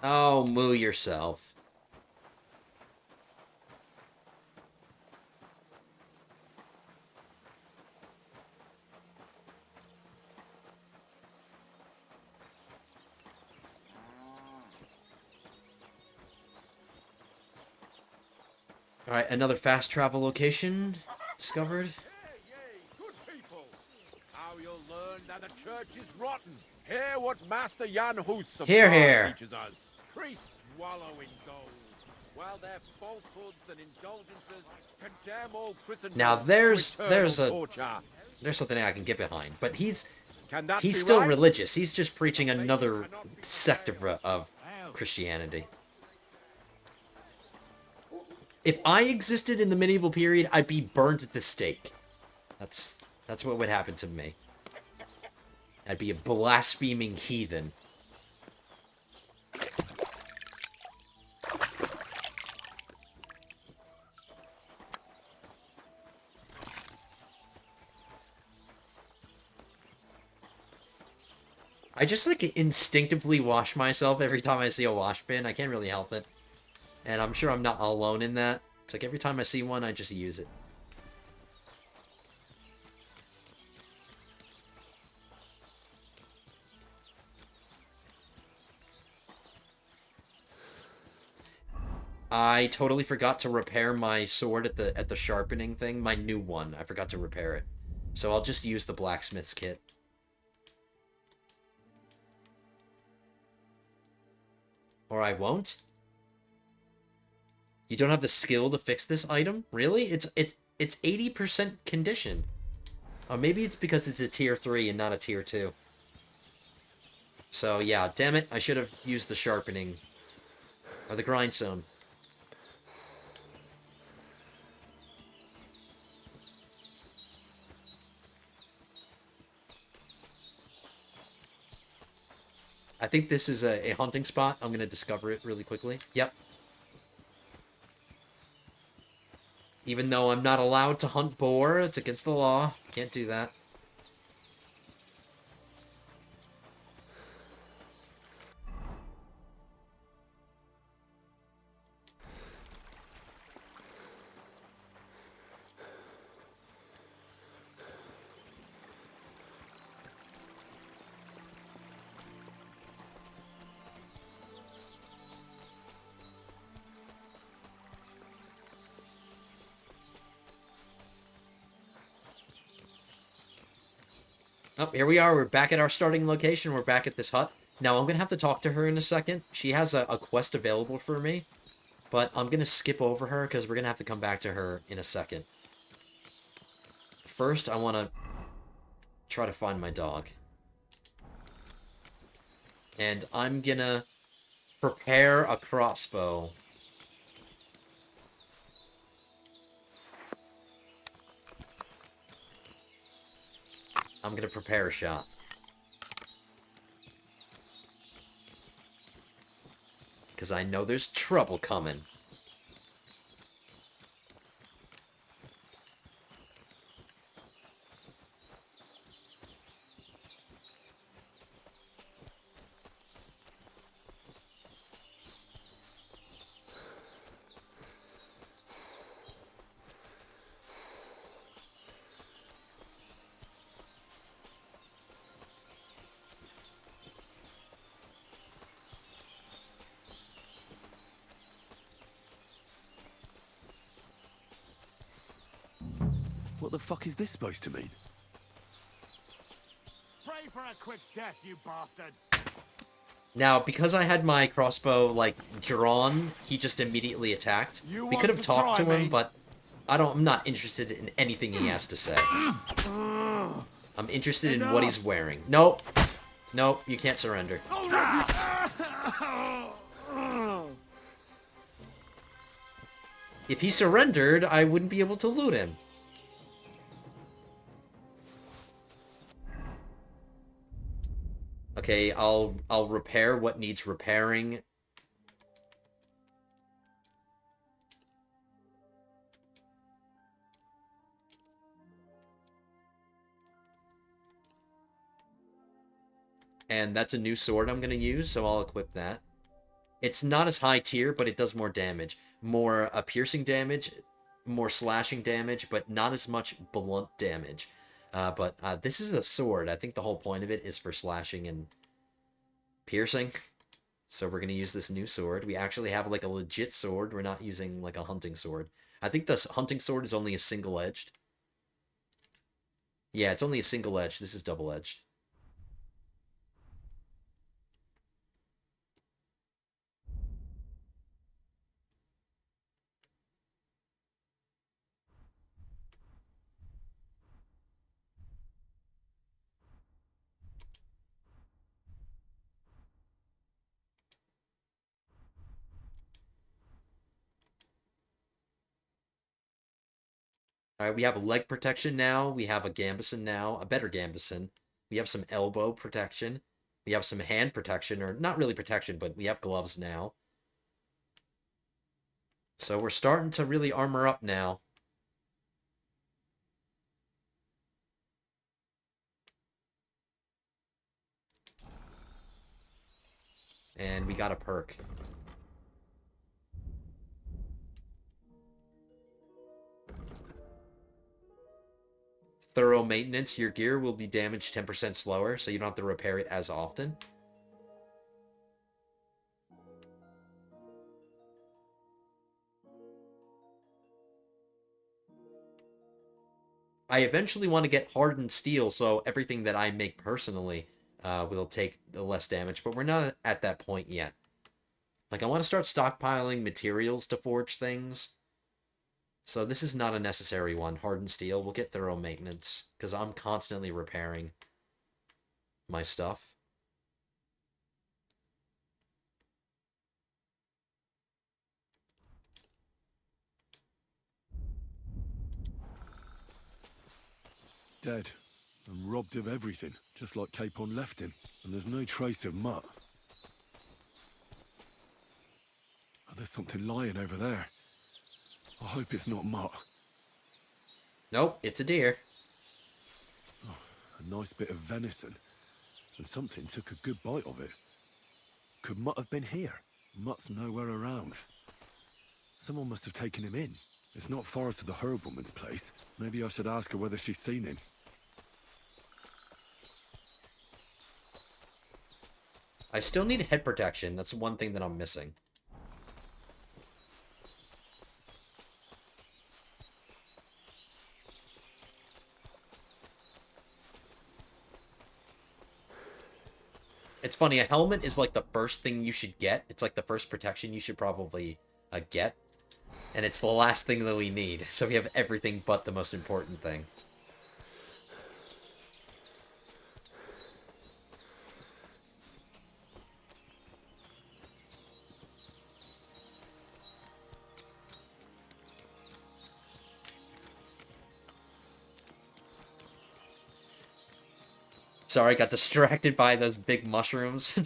Oh, moo yourself. Alright, another fast travel location discovered. Good people. Now you'll learn that the church is rotten. Hear what Master Jan Hus Here. teaches us. Priests wallow in gold, while their falsehoods and indulgences condemn all Christendom Now to there's eternal torture. there's something I can get behind, but he's Can that he's be still right? religious. He's just preaching another sect of Christianity. If I existed in the medieval period, I'd be burned at the stake. That's what would happen to me. I'd be a blaspheming heathen. I just like instinctively wash myself every time I see a wash bin. I can't really help it. And I'm sure I'm not alone in that. It's like every time I see one, I just use it. I totally forgot to repair my sword at the sharpening thing. My new one. I forgot to repair it. So I'll just use the blacksmith's kit. Or I won't. You don't have the skill to fix this item? Really? It's 80% condition. Oh, maybe it's because it's a tier 3 and not a tier 2. So yeah, damn it, I should have used the sharpening. Or the grindstone. I think this is a hunting spot. I'm going to discover it really quickly. Yep. Even though I'm not allowed to hunt boar, it's against the law. Can't do that. Oh, here we are. We're back at our starting location. We're back at this hut. Now, I'm going to have to talk to her in a second. She has a quest available for me. But I'm going to skip over her because we're going to have to come back to her in a second. First, I want to try to find my dog. And I'm going to prepare a crossbow. I'm going to prepare a shot. Because I know there's trouble coming. What the fuck is this supposed to mean? Pray for a quick death, you bastard! Now, because I had my crossbow, like, drawn, he just immediately attacked. You We want could have to talked to try him, me? but I'm not interested in anything he has to say. I'm interested in what he's wearing. Nope. Nope, you can't surrender. If he surrendered, I wouldn't be able to loot him. Okay, I'll repair what needs repairing. And that's a new sword I'm going to use, so I'll equip that. It's not as high tier, but it does more damage. More piercing damage, more slashing damage, but not as much blunt damage. But this is a sword. I think the whole point of it is for slashing and piercing. So we're going to use this new sword. We actually have like a legit sword. We're not using like a hunting sword. I think this hunting sword is only a single-edged. Yeah, it's only a single-edged. This is double-edged. Alright, we have a leg protection now. We have a gambeson now. A better gambeson. We have some elbow protection. We have some hand protection, or not really protection, but we have gloves now. So we're starting to really armor up now. And we got a perk. Thorough maintenance. Your gear will be damaged 10% slower, so you don't have to repair it as often. I eventually want to get hardened steel, so everything that I make personally will take less damage, but we're not at that point yet. Like, I want to start stockpiling materials to forge things. So this is not a necessary one. Hardened steel. We'll get thorough maintenance, because I'm constantly repairing my stuff. Dead. And robbed of everything, just like Capon left him. And there's no trace of mutt. Oh, there's something lying over there. I hope it's not mutt. Nope, it's a deer. Oh, a nice bit of venison. And something took a good bite of it. Could Mutt have been here? Mutt's nowhere around. Someone must have taken him in. It's not far to the herb-woman's place. Maybe I should ask her whether she's seen him. I still need head protection. That's one thing that I'm missing. It's funny, a helmet is like the first thing you should get. It's like the first protection you should probably get. And it's the last thing that we need. So we have everything but the most important thing. Sorry, got distracted by those big mushrooms.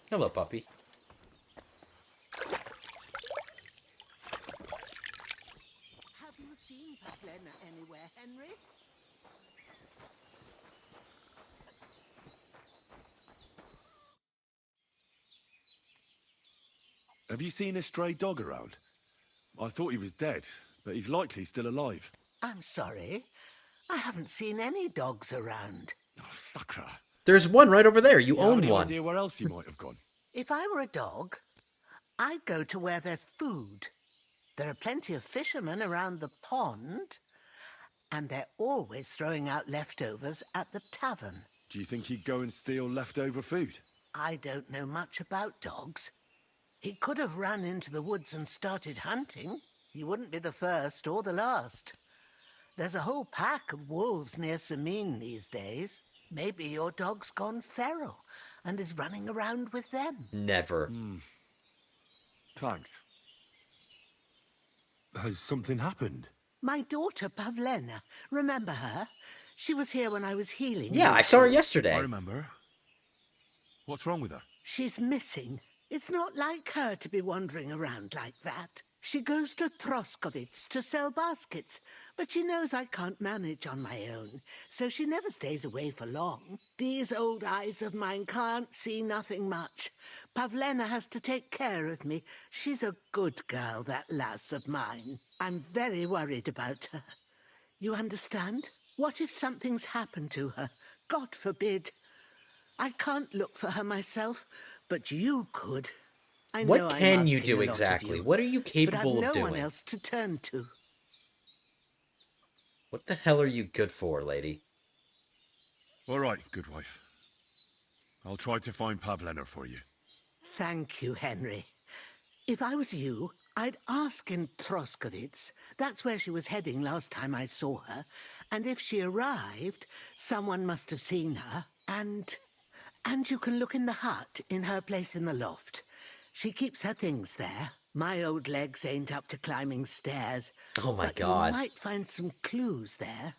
Hello, puppy. Have you seen Patlena anywhere, Henry? Have you seen a stray dog around? I thought he was dead, but he's likely still alive. I'm sorry. I haven't seen any dogs around. Oh, sucker. There's one right over there. You Do you have own any one. idea where else he might have gone? If I were a dog, I'd go to where there's food. There are plenty of fishermen around the pond. And they're always throwing out leftovers at the tavern. Do you think he'd go and steal leftover food? I don't know much about dogs. He could have run into the woods and started hunting. He wouldn't be the first or the last. There's a whole pack of wolves near Sameen these days. Maybe your dog's gone feral and is running around with them. Never. Thanks. Has something happened? My daughter, Pavlena. Remember her? She was here when I was healing. Yeah, you. I saw her yesterday. I remember. What's wrong with her? She's missing. It's not like her to be wandering around like that. She goes to Troskovitz to sell baskets, but she knows I can't manage on my own, so she never stays away for long. These old eyes of mine can't see nothing much. Pavlena has to take care of me. She's a good girl, that lass of mine. I'm very worried about her. You understand? What if something's happened to her? God forbid. I can't look for her myself, but you could. I know What I'm can you asking do a lot of exactly? you, What are you capable but I've of no one doing? else to turn to. What the hell are you good for, lady? All right, good wife. I'll try to find Pavlena for you. Thank you, Henry. If I was you, I'd ask in Troskovitz. That's where she was heading last time I saw her. And if she arrived, someone must have seen her. And you can look in the hut in her place in the loft. She keeps her things there. My old legs ain't up to climbing stairs. Oh my but God. You might find some clues there.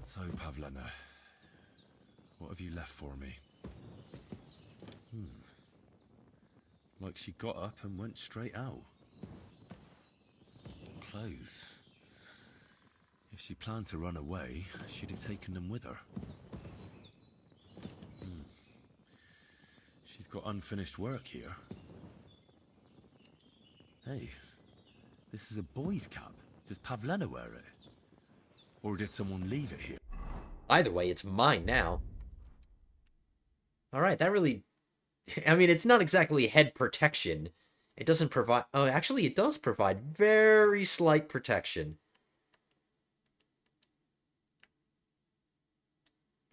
So, Pavlena, what have you left for me? Like she got up and went straight out. Clothes. If she planned to run away, she'd have taken them with her. She's got unfinished work here. Hey, this is a boy's cap. Does Pavlena wear it? Or did someone leave it here? Either way, it's mine now. Alright, that really... I mean, it's not exactly head protection. It doesn't provide... Oh, actually, it does provide very slight protection.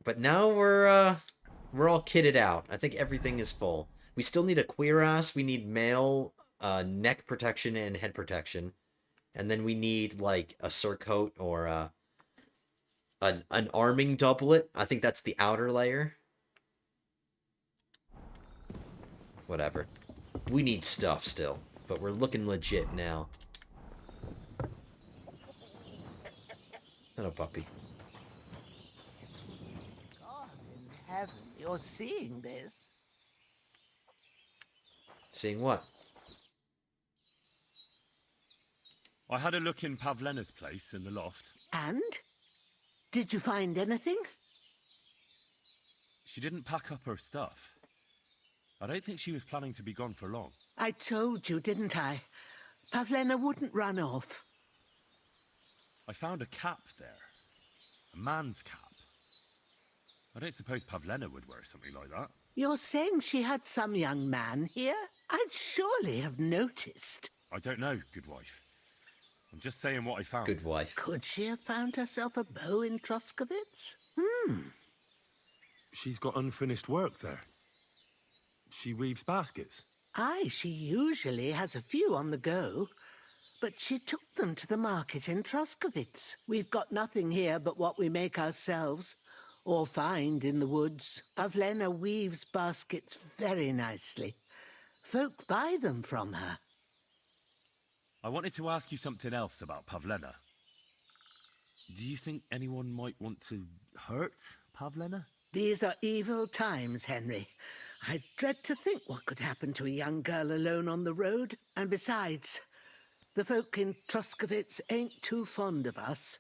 But now we're all kitted out. I think everything is full. We still need a cuirass. We need mail, neck protection, and head protection. And then we need, like, a surcoat or an arming doublet. I think that's the outer layer. Whatever. We need stuff still, but we're looking legit now. Hello, puppy. God in heaven, you're seeing this? Seeing what? I had a look in Pavlena's place in the loft. And? Did you find anything? She didn't pack up her stuff. I don't think she was planning to be gone for long. I told you, didn't I? Pavlena wouldn't run off. I found a cap there. A man's cap. I don't suppose Pavlena would wear something like that. You're saying she had some young man here? I'd surely have noticed. I don't know, good wife. I'm just saying what I found. Good wife. Could she have found herself a bow in Troskovitz? She's got unfinished work there. She weaves baskets. Aye, she usually has a few on the go. But she took them to the market in Troskovitz. We've got nothing here but what we make ourselves, or find in the woods. Pavlena weaves baskets very nicely. Folk buy them from her. I wanted to ask you something else about Pavlena. Do you think anyone might want to hurt Pavlena? These are evil times, Henry. I dread to think what could happen to a young girl alone on the road. And besides, the folk in Troskovitz ain't too fond of us.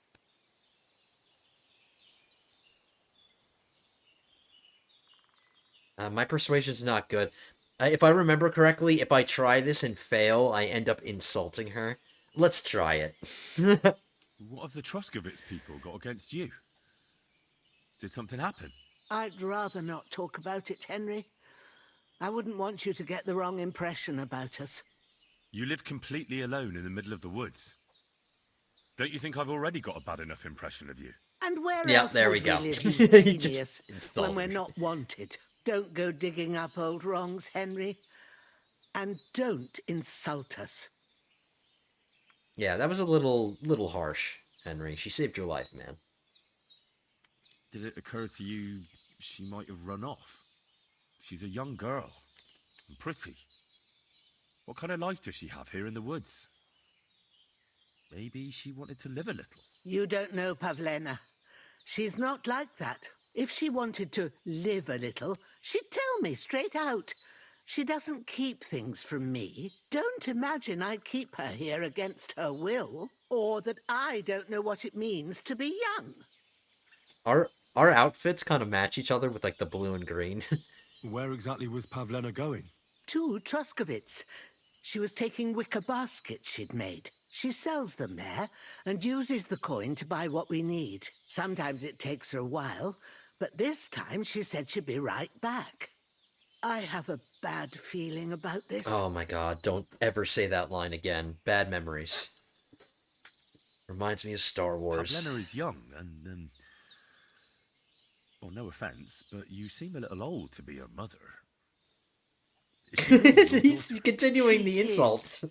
My persuasion's not good. If I remember correctly, if I try this and fail, I end up insulting her. Let's try it. What have the Troskovitz people got against you? Did something happen? I'd rather not talk about it, Henry. I wouldn't want you to get the wrong impression about us. You live completely alone in the middle of the woods. Don't you think I've already got a bad enough impression of you? And where Yeah, else there would we go. live, you He genius, just when insulted we're me. not wanted? Don't go digging up old wrongs, Henry. And don't insult us. Yeah, that was a little harsh, Henry. She saved your life, man. Did it occur to you she might have run off? She's a young girl. And pretty. What kind of life does she have here in the woods? Maybe she wanted to live a little. You don't know Pavlena. She's not like that. If she wanted to live a little, she'd tell me straight out. She doesn't keep things from me. Don't imagine I keep her here against her will, or that I don't know what it means to be young. Our outfits kind of match each other with like the blue and green. Where exactly was Pavlena going? To Troskovitz. She was taking wicker baskets she'd made. She sells them there and uses the coin to buy what we need. Sometimes it takes her a while, but this time she said she'd be right back. I have a bad feeling about this. Oh my god, don't ever say that line again. Bad memories. Reminds me of Star Wars. Pavlena is young and, well, no offense, but you seem a little old to be a mother. He's continuing the insults.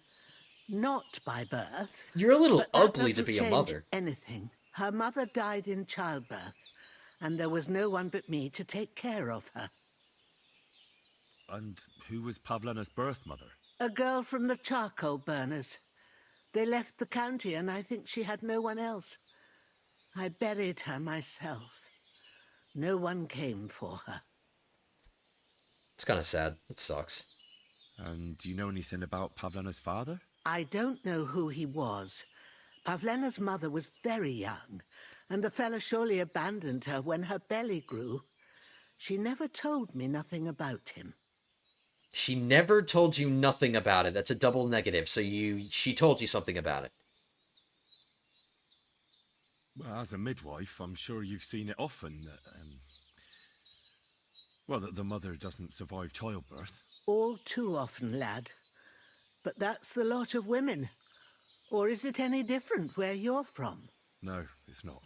Not by birth. You're a little but that ugly to doesn't be a change mother. Anything. Her mother died in childbirth, and there was no one but me to take care of her. And who was Pavlena's birth mother? A girl from the charcoal burners. They left the county, and I think she had no one else. I buried her myself. No one came for her. It's kind of sad. It sucks. And do you know anything about Pavlena's father? I don't know who he was. Pavlena's mother was very young, and the fella surely abandoned her when her belly grew. She never told me nothing about him. She never told you nothing about it. That's a double negative. So she told you something about it. Well, as a midwife, I'm sure you've seen it often that, well, that the mother doesn't survive childbirth. All too often, lad. But that's the lot of women. Or is it any different where you're from? No, it's not.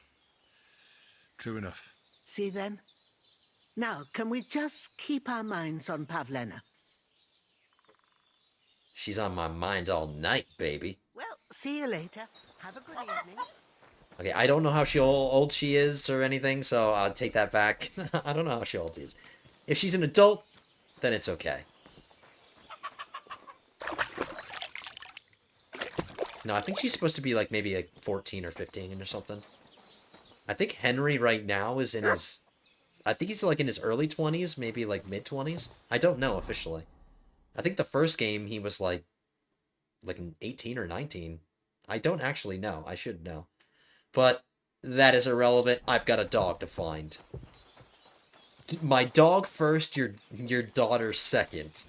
True enough. See then? Now, can we just keep our minds on Pavlena? She's on my mind all night, baby. Well, see you later. Have a good evening. Okay, I don't know how old she is or anything, so I'll take that back. I don't know how old she is. If she's an adult, then it's okay. No, I think she's supposed to be like maybe like 14 or 15 or something. I think Henry right now is in his... I think he's like in his early 20s, maybe like mid-20s. I don't know officially. I think the first game he was like an 18 or 19. I don't actually know. I should know. But that is irrelevant. I've got a dog to find. My dog first, your daughter second.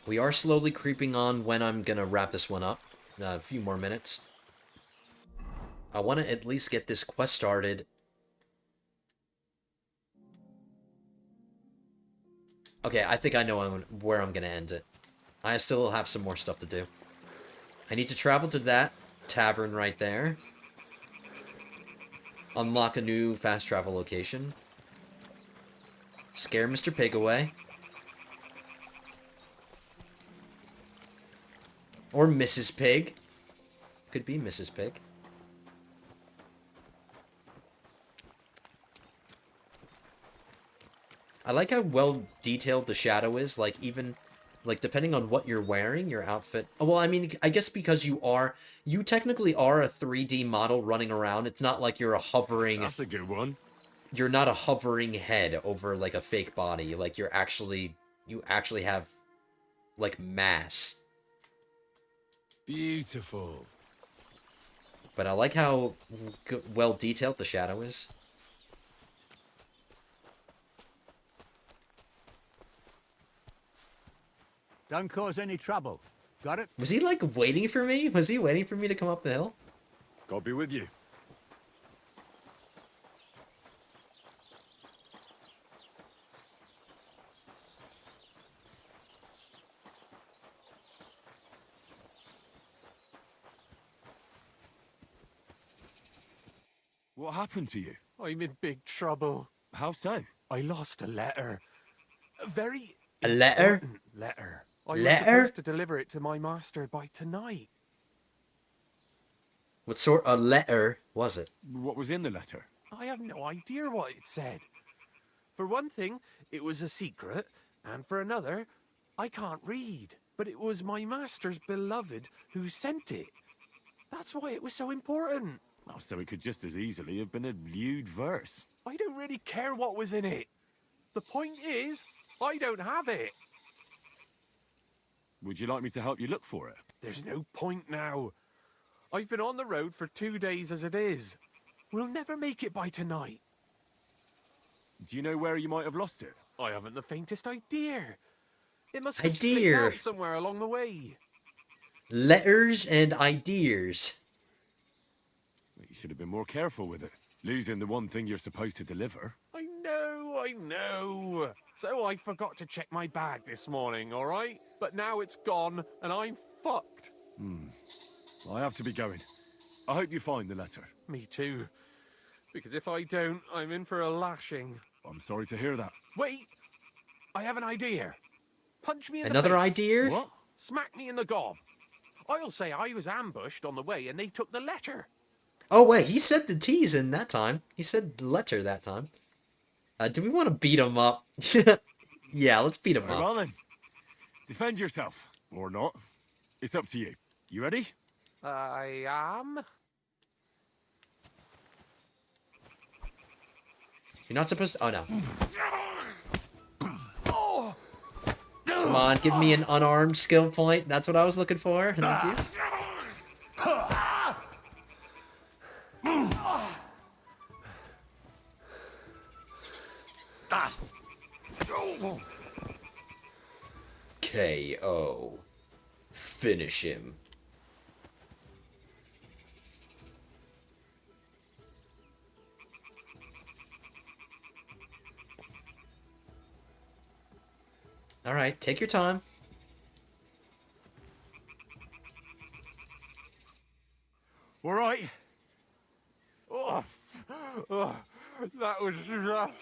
We are slowly creeping on when I'm gonna wrap this one up. A few more minutes. I want to at least get this quest started. Okay, I think I know where I'm gonna end it. I still have some more stuff to do. I need to travel to that tavern right there. Unlock a new fast travel location. Scare Mr. Pig away. Or Mrs. Pig. Could be Mrs. Pig. I like how well detailed the shadow is. Like, even, like, depending on what you're wearing, your outfit... Oh, well, I mean, I guess because you technically are a 3D model running around. It's not like you're a hovering... That's a good one. You're not a hovering head over, like, a fake body. Like, you actually have, like, mass. Beautiful. But I like how well detailed the shadow is. Don't cause any trouble. Got it? Was he like waiting for me? Was he waiting for me to come up the hill? God be with you. What happened to you? I'm in big trouble. How so? I lost a letter. A very A letter? important letter. I was Letter? supposed to deliver it to my master by tonight. What sort of letter was it? What was in the letter? I have no idea what it said. For one thing, it was a secret, and for another, I can't read. But it was my master's beloved who sent it. That's why it was so important. Oh, so it could just as easily have been a lewd verse. I don't really care what was in it. The point is, I don't have it. Would you like me to help you look for it? There's no point now. I've been on the road for 2 days as it is. We'll never make it by tonight. Do you know where you might have lost it? I haven't the faintest idea. It must have Idea. slipped out somewhere along the way. Letters and ideas. You should have been more careful with it. Losing the one thing you're supposed to deliver. I know. So I forgot to check my bag this morning, all right? But now it's gone, and I'm fucked. I have to be going. I hope you find the letter. Me too. Because if I don't, I'm in for a lashing. I'm sorry to hear that. Wait! I have an idea. Punch me in Another the face. idea? What? Smack me in the gob. I'll say I was ambushed on the way and they took the letter. Oh wait, he said the T's in that time. He said letter that time. Do we want to beat him up? Yeah, let's beat him Very up. well then. Defend yourself. Or not. It's up to you. You ready? I am. You're not supposed to... Oh, no. Come on, give me an unarmed skill point. That's what I was looking for. Thank you. KO. Finish him. All right, take your time. All right. Oh, that was rough.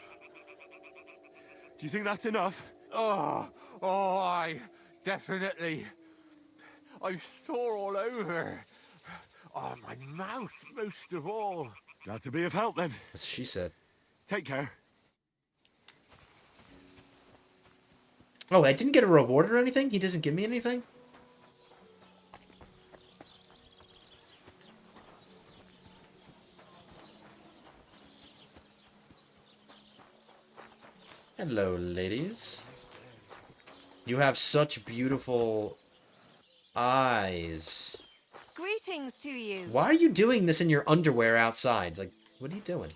Do you think that's enough? I definitely. I'm sore all over. Oh, my mouth most of all. Glad to be of help then. That's what she said. Take care. Oh, I didn't get a reward or anything? He doesn't give me anything? Hello, ladies. You have such beautiful eyes. Greetings to you. Why are you doing this in your underwear outside? Like, what are you doing?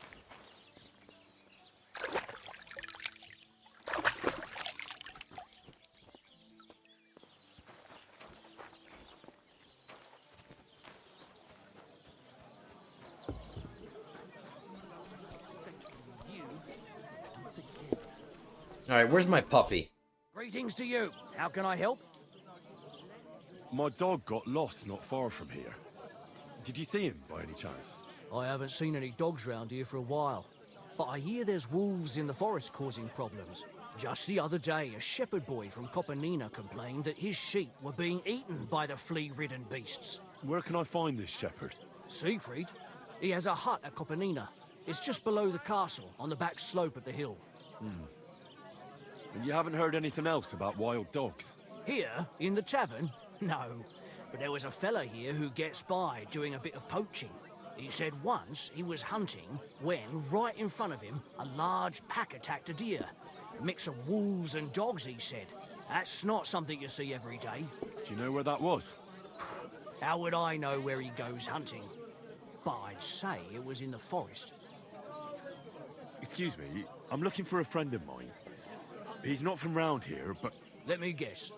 Alright, where's my puppy? Greetings to you. How can I help? My dog got lost not far from here. Did you see him by any chance? I haven't seen any dogs round here for a while, but I hear there's wolves in the forest causing problems. Just the other day, a shepherd boy from Kopanina complained that his sheep were being eaten by the flea-ridden beasts. Where can I find this shepherd? Siegfried? He has a hut at Kopanina. It's just below the castle, on the back slope of the hill. And you haven't heard anything else about wild dogs? Here, in the tavern? No. But there was a fella here who gets by doing a bit of poaching. He said once he was hunting when, right in front of him, a large pack attacked a deer. A mix of wolves and dogs, he said. That's not something you see every day. Do you know where that was? How would I know where he goes hunting? But I'd say it was in the forest. Excuse me, I'm looking for a friend of mine. He's not from round here, but... Let me guess.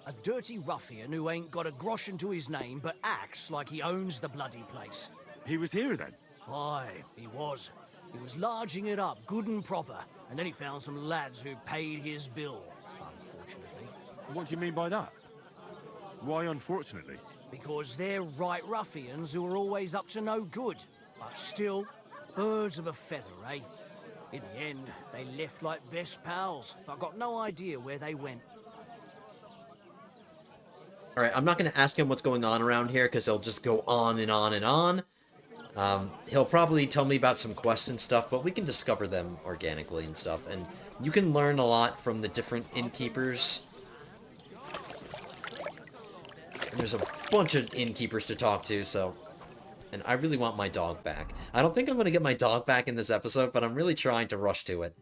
A dirty ruffian who ain't got a grosh into his name but acts like he owns the bloody place. He was here then? Aye, he was. He was larging it up, good and proper, and then he found some lads who paid his bill, unfortunately. What do you mean by that? Why unfortunately? Because they're right ruffians who are always up to no good. But still, birds of a feather, eh? In the end, they left like best pals, but got no idea where they went. Alright, I'm not going to ask him what's going on around here, because he'll just go on and on and on. He'll probably tell me about some quests and stuff, but we can discover them organically and stuff. And you can learn a lot from the different innkeepers. And there's a bunch of innkeepers to talk to, so... And I really want my dog back. I don't think I'm going to get my dog back in this episode, but I'm really trying to rush to it.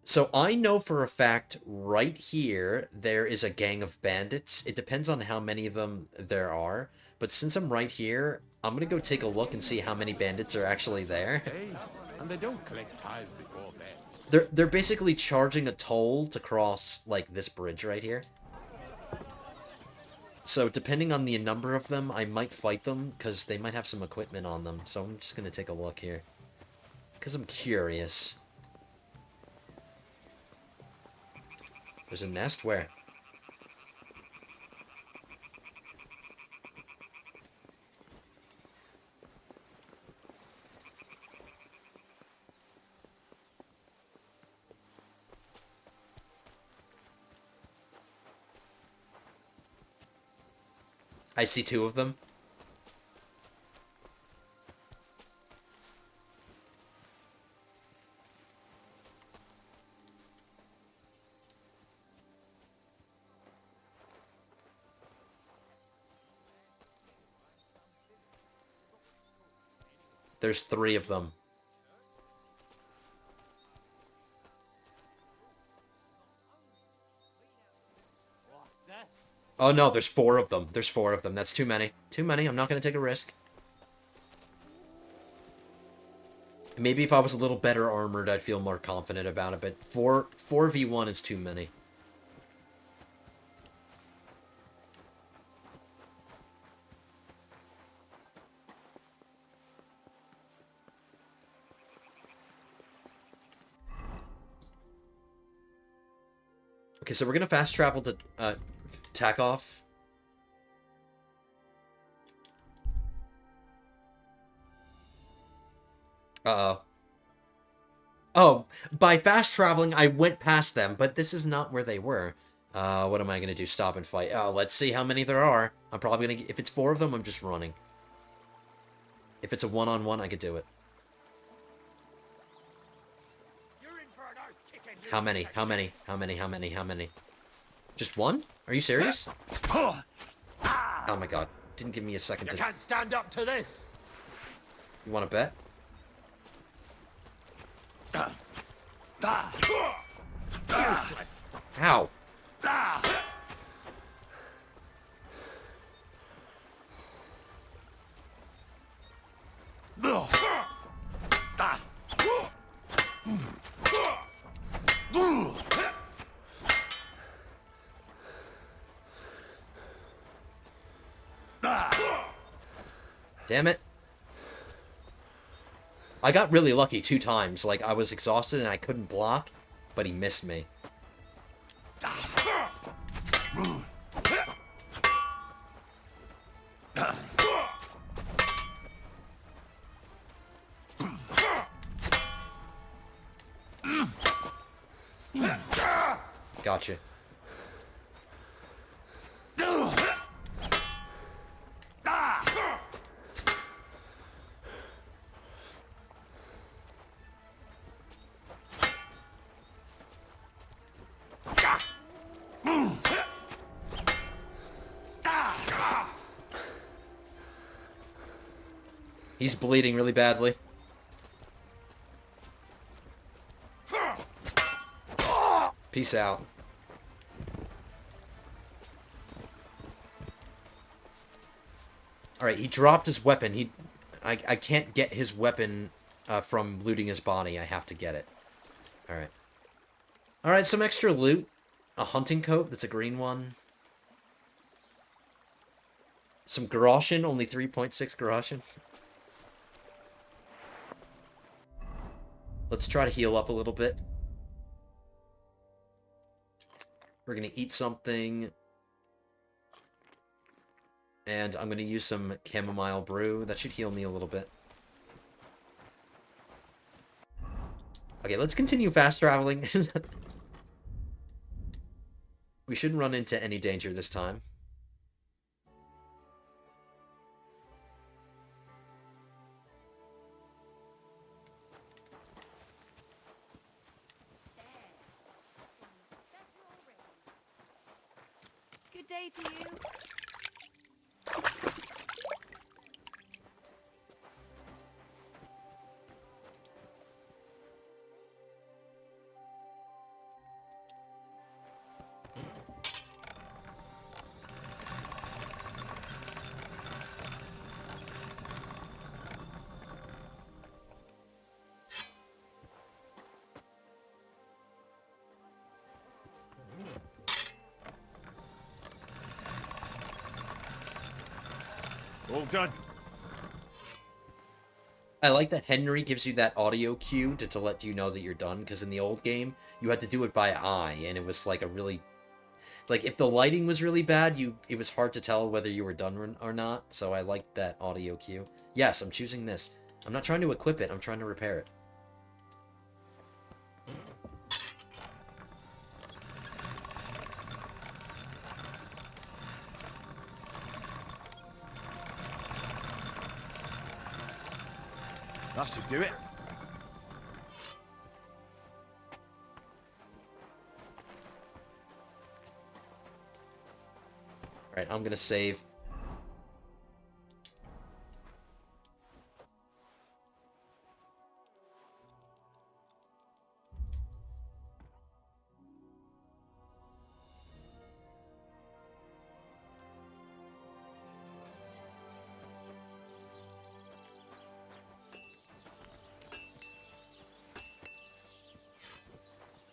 So I know for a fact right here there is a gang of bandits. It depends on how many of them there are. But since I'm right here, I'm going to go take a look and see how many bandits are actually there. Hey, and they don't collect tithes before bed. They're basically charging a toll to cross, like, this bridge right here. So depending on the number of them, I might fight them, because they might have some equipment on them. So I'm just going to take a look here. Because I'm curious. There's a nest? Where? I see two of them. There's three of them. Oh no, there's four of them. There's four of them. That's too many. Too many. I'm not going to take a risk. Maybe if I was a little better armored, I'd feel more confident about it, but 4v1 is too many. Okay, so we're going to fast travel to Takeoff. Uh-oh. Oh, by fast traveling, I went past them, but this is not where they were. What am I going to do? Stop and fight. Oh, let's see how many there are. I'm probably going to... If it's four of them, I'm just running. If it's a one-on-one, I could do it. How many? How many? How many? How many? How many? Just one? Are you serious? Oh my god. Didn't give me a second to... You can't stand up to this! You want to bet? Useless! How? Damn it. I got really lucky 2 times. Like, I was exhausted and I couldn't block, but he missed me. Gotcha. He's bleeding really badly. Peace out. Alright, he dropped his weapon. I can't get his weapon from looting his body. I have to get it. Alright. Alright, some extra loot. a hunting coat, that's a green one. Some groschen, only 3.6 groschen. Let's try to heal up a little bit. We're gonna eat something. And I'm gonna use some chamomile brew. That should heal me a little bit. Okay, let's continue fast traveling. We shouldn't run into any danger this time. Good day to you. All done. I like that Henry gives you that audio cue to let you know that you're done, because in the old game, you had to do it by eye, and it was like a really... Like, if the lighting was really bad, it was hard to tell whether you were done or not, so I liked that audio cue. Yes, I'm choosing this. I'm not trying to equip it, I'm trying to repair it. That should do it. Alright, I'm gonna save.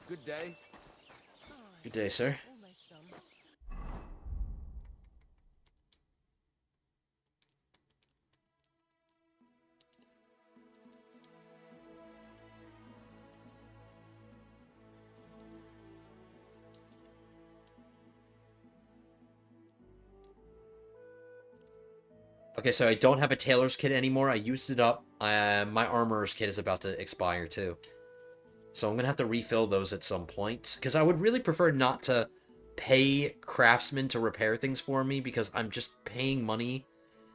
Good day. Good day, sir. Okay, so I don't have a tailor's kit anymore. I used it up. My armorer's kit is about to expire, too. So I'm going to have to refill those at some point. Because I would really prefer not to pay craftsmen to repair things for me, because I'm just paying money.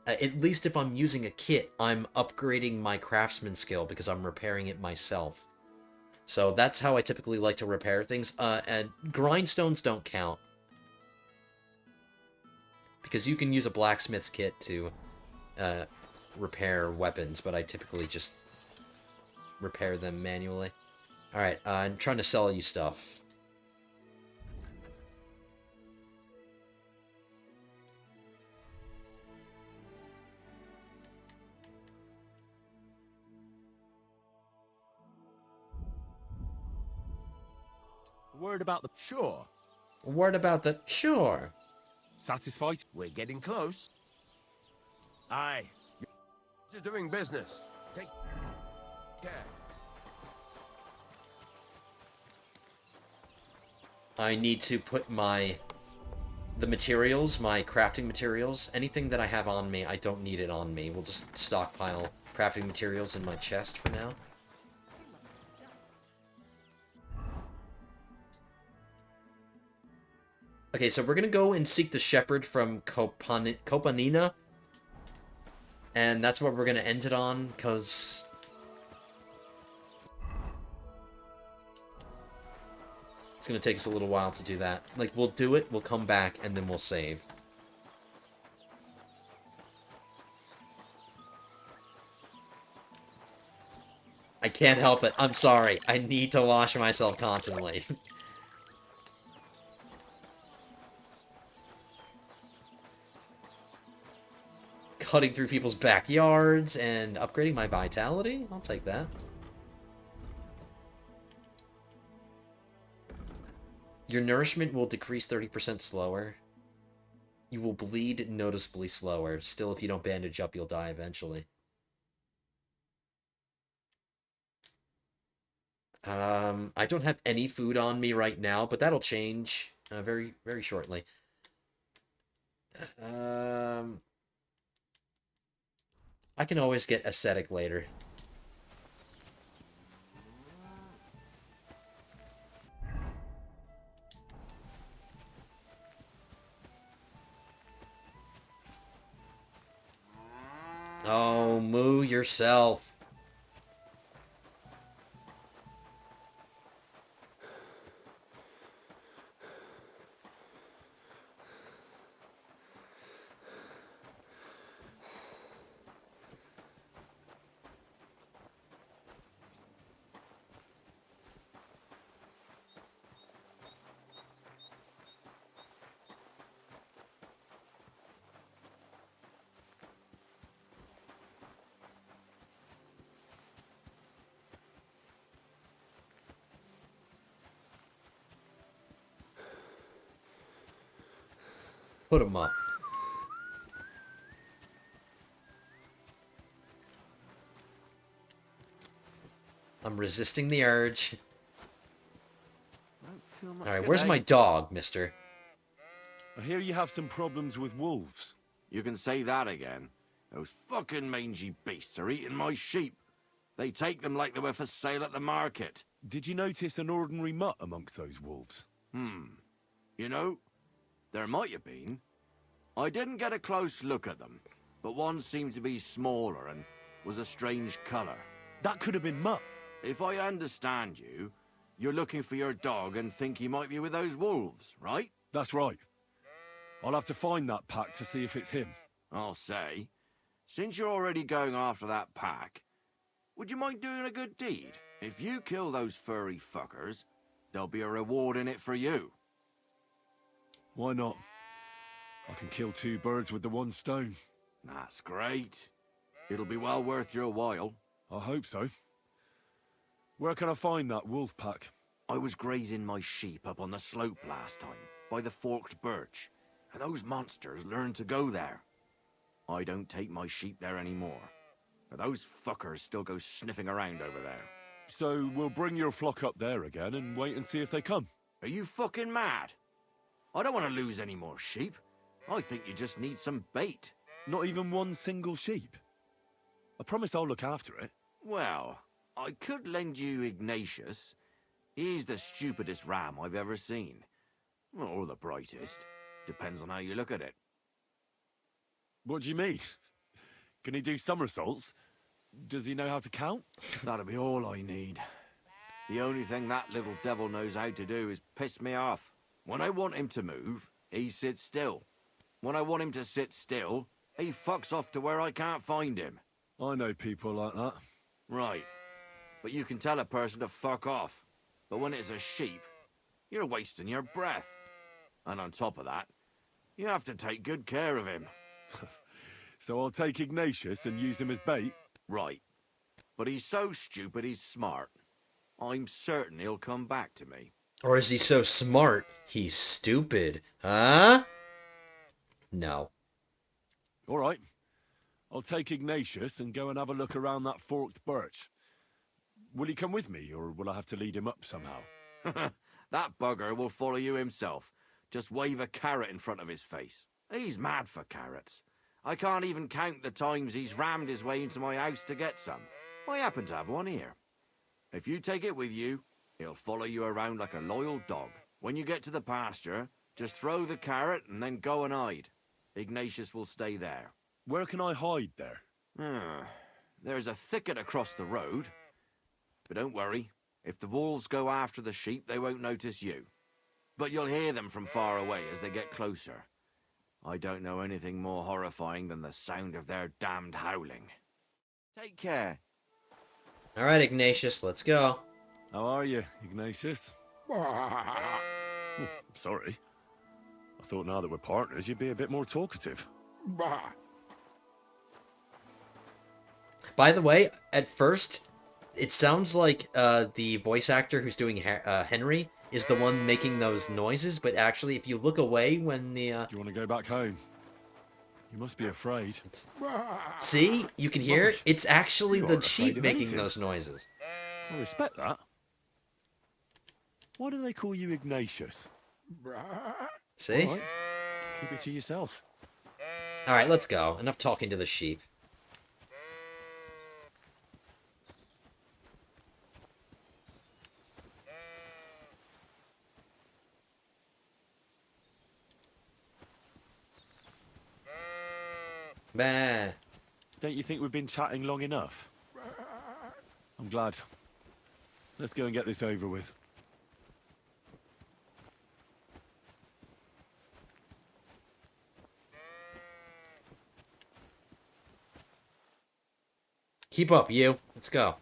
At least if I'm using a kit, I'm upgrading my craftsman skill because I'm repairing it myself. So that's how I typically like to repair things. And grindstones don't count. Because you can use a blacksmith's kit to repair weapons, but I typically just repair them manually. Alright, I'm trying to sell you stuff. Word about the... Sure. Word about the... Sure. Satisfied? We're getting close. Aye. You're doing business. Take care. I need to put the materials, my crafting materials, anything that I have on me, I don't need it on me. We'll just stockpile crafting materials in my chest for now. Okay, so we're gonna go and seek the shepherd from Kopanina. And that's what we're gonna end it on, because... It's gonna take us a little while to do that. Like, we'll do it, we'll come back, and then we'll save. I can't help it. I'm sorry. I need to wash myself constantly. Cutting through people's backyards and upgrading my vitality? I'll take that. Your nourishment will decrease 30% slower. You will bleed noticeably slower. Still, if you don't bandage up, you'll die eventually. I don't have any food on me right now, but that'll change very, very shortly. I can always get ascetic later. Oh, moo yourself. Put him up. I'm resisting the urge. Alright, where's my dog, mister? I hear you have some problems with wolves. You can say that again. Those fucking mangy beasts are eating my sheep. They take them like they were for sale at the market. Did you notice an ordinary mutt amongst those wolves? You know, there might have been. I didn't get a close look at them, but one seemed to be smaller and was a strange colour. That could have been Mutt. If I understand you, you're looking for your dog and think he might be with those wolves, right? That's right. I'll have to find that pack to see if it's him. I'll say, since you're already going after that pack, would you mind doing a good deed? If you kill those furry fuckers, there'll be a reward in it for you. Why not? I can kill two birds with the one stone. That's great. It'll be well worth your while. I hope so. Where can I find that wolf pack? I was grazing my sheep up on the slope last time, by the forked birch, and those monsters learned to go there. I don't take my sheep there anymore, but those fuckers still go sniffing around over there. So we'll bring your flock up there again and wait and see if they come. Are you fucking mad? I don't want to lose any more sheep. I think you just need some bait. Not even one single sheep? I promise I'll look after it. Well, I could lend you Ignatius. He's the stupidest ram I've ever seen. Or the brightest. Depends on how you look at it. What do you mean? Can he do somersaults? Does he know how to count? That'll be all I need. The only thing that little devil knows how to do is piss me off. When I want him to move, he sits still. When I want him to sit still, he fucks off to where I can't find him. I know people like that. Right. But you can tell a person to fuck off. But when it's a sheep, you're wasting your breath. And on top of that, you have to take good care of him. So I'll take Ignatius and use him as bait? Right. But he's so stupid he's smart. I'm certain he'll come back to me. Or is he so smart, he's stupid? Huh? No. All right. I'll take Ignatius and go and have a look around that forked birch. Will he come with me, or will I have to lead him up somehow? That bugger will follow you himself. Just wave a carrot in front of his face. He's mad for carrots. I can't even count the times he's rammed his way into my house to get some. I happen to have one here. If you take it with you, he'll follow you around like a loyal dog. When you get to the pasture, just throw the carrot and then go and hide. Ignatius will stay there. Where can I hide there? There's a thicket across the road. But don't worry. If the wolves go after the sheep, they won't notice you. But you'll hear them from far away as they get closer. I don't know anything more horrifying than the sound of their damned howling. Take care. All right, Ignatius, let's go. How are you, Ignatius? Sorry. I thought now that we're partners, you'd be a bit more talkative. By the way, at first, it sounds like the voice actor who's doing Henry is the one making those noises, but actually, if you look away when the... Do you want to go back home? You must be afraid. See? You can hear it? It's actually You the aren't afraid sheep of making anything. those noises. I respect that. Why do they call you Ignatius? See? All right. Keep it to yourself. Alright, let's go. Enough talking to the sheep. Bah. Don't you think we've been chatting long enough? I'm glad. Let's go and get this over with. Keep up, you. Let's go.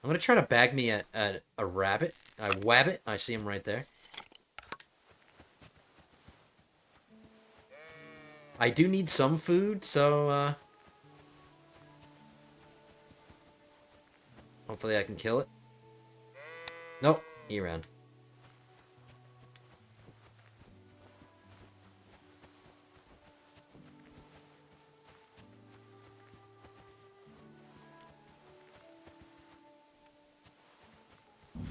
I'm gonna try to bag me a rabbit. A wabbit. I see him right there. I do need some food, so, hopefully I can kill it. Nope, he ran.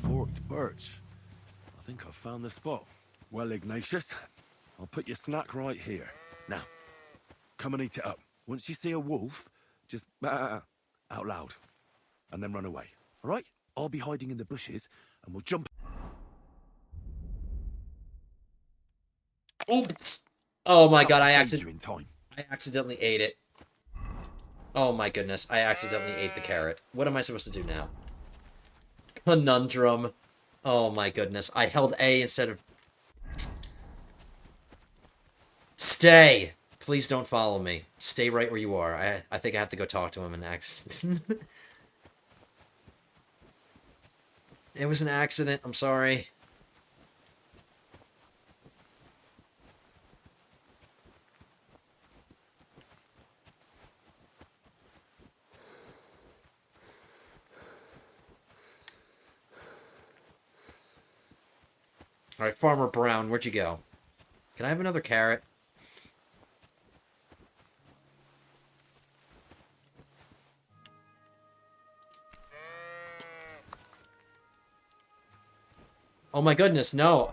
Forked birch. I think I've found the spot. Well, Ignatius, I'll put your snack right here. Now, come and eat it up. Once you see a wolf, just out loud, and then run away. All right? I'll be hiding in the bushes, and we'll jump. Oops! Oh my god, I time. accidentally ate it. Oh my goodness, I accidentally ate the carrot. What am I supposed to do now? Conundrum. Oh my goodness, I held A instead of... Stay! Please don't follow me. Stay right where you are. I think I have to go talk to him and accident. It was an accident, I'm sorry. Alright, Farmer Brown, where'd you go? Can I have another carrot? Oh my goodness, no.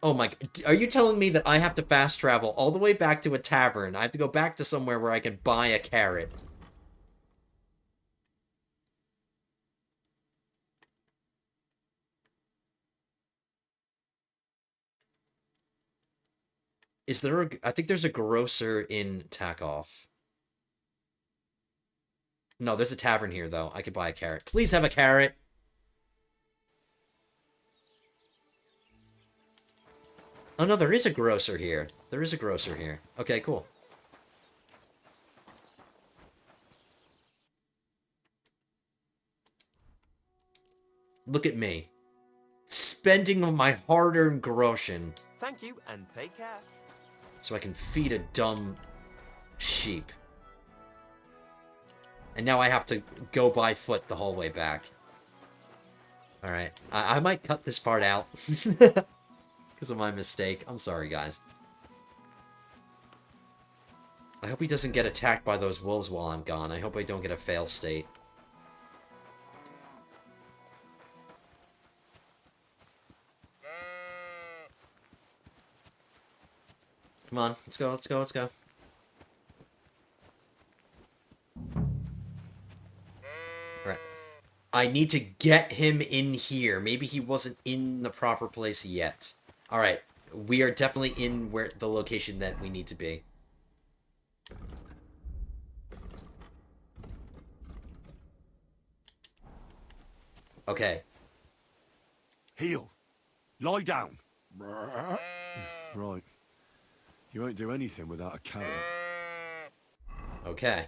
Oh my... Are you telling me that I have to fast travel all the way back to a tavern? I have to go back to somewhere where I can buy a carrot. Is there a... I think there's a grocer in Takoff. No, there's a tavern here, though. I could buy a carrot. Please have a carrot! Oh no, there is a grocer here. There is a grocer here. Okay, cool. Look at me. Spending my hard-earned groschen. Thank you, and take care. So I can feed a dumb sheep. And now I have to go by foot the whole way back. Alright. I might cut this part out. Because of my mistake. I'm sorry, guys. I hope he doesn't get attacked by those wolves while I'm gone. I hope I don't get a fail state. Come on, let's go, let's go, let's go. Alright. I need to get him in here. Maybe he wasn't in the proper place yet. Alright. We are definitely in where the location that we need to be. Okay. Heel. Lie down. Right. You won't do anything without a carrot. Okay.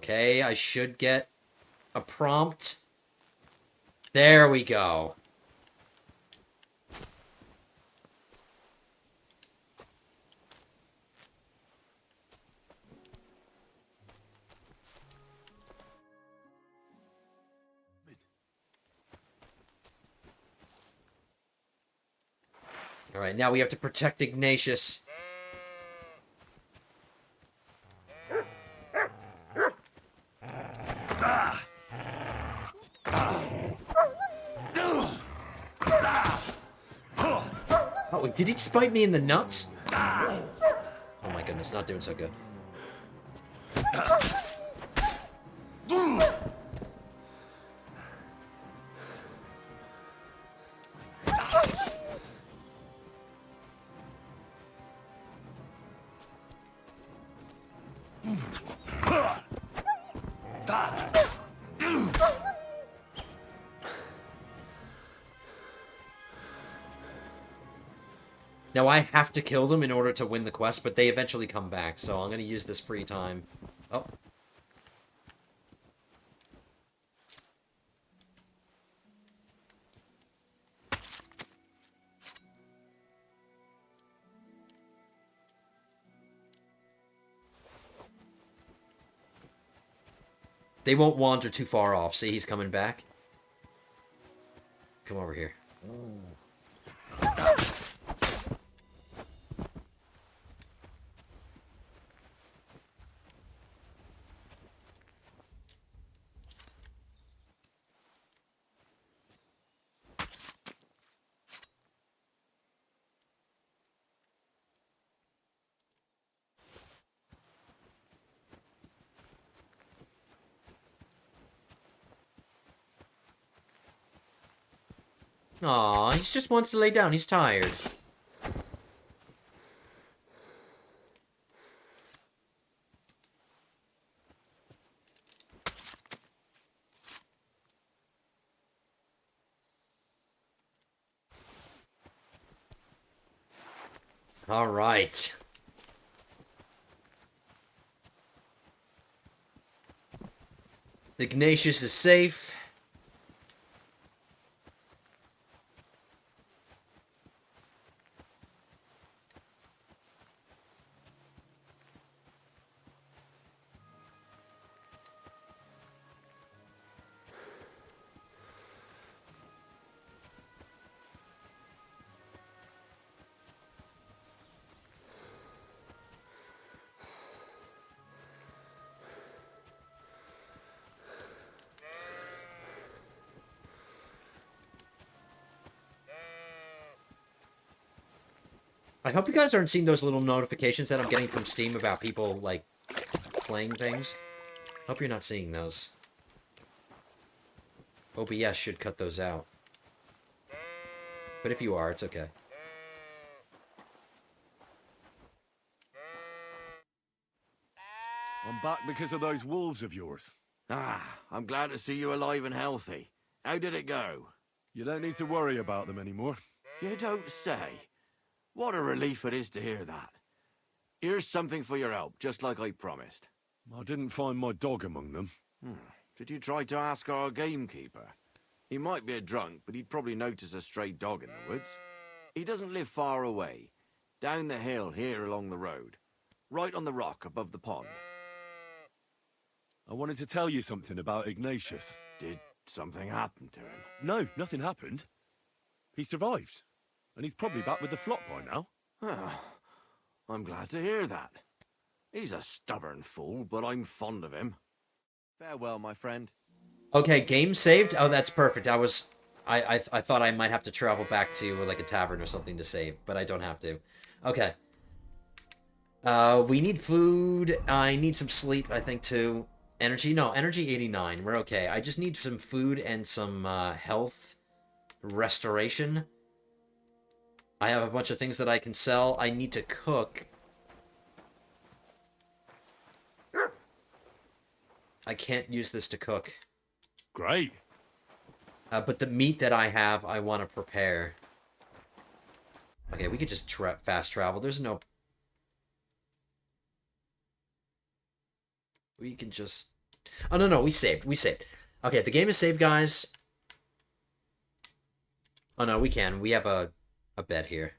Okay, I should get a prompt. There we go. Alright, now we have to protect Ignatius. Oh, did he just bite me in the nuts? Oh my goodness, not doing so good. Now, I have to kill them in order to win the quest, but they eventually come back, so I'm going to use this free time. Oh. They won't wander too far off. See, he's coming back. Come over here. Aw, he just wants to lay down. He's tired. All right. Ignatius is safe. I hope you guys aren't seeing those little notifications that I'm getting from Steam about people, like, playing things. Hope you're not seeing those. OBS should cut those out. But if you are, it's okay. I'm back because of those wolves of yours. Ah, I'm glad to see you alive and healthy. How did it go? You don't need to worry about them anymore. You don't say. What a relief it is to hear that. Here's something for your help, just like I promised. I didn't find my dog among them. Did you try to ask our gamekeeper? He might be a drunk, but he'd probably notice a stray dog in the woods. He doesn't live far away. Down the hill here along the road. Right on the rock above the pond. I wanted to tell you something about Ignatius. Did something happen to him? No, nothing happened. He survived. And he's probably back with the flock by now. I'm glad to hear that. He's a stubborn fool, but I'm fond of him. Farewell, my friend. Okay, game saved? Oh, that's perfect. I thought I might have to travel back to, like, a tavern or something to save, but I don't have to. Okay. We need food. I need some sleep, I think, too. Energy? No, energy 89. We're okay. I just need some food and some health restoration. I have a bunch of things that I can sell. I need to cook. I can't use this to cook. Great. But the meat that I have, I want to prepare. Okay, we could just fast travel. There's no... We can just Oh, no, we saved. Okay, the game is saved, guys. Oh, no, we can. We have a bed here.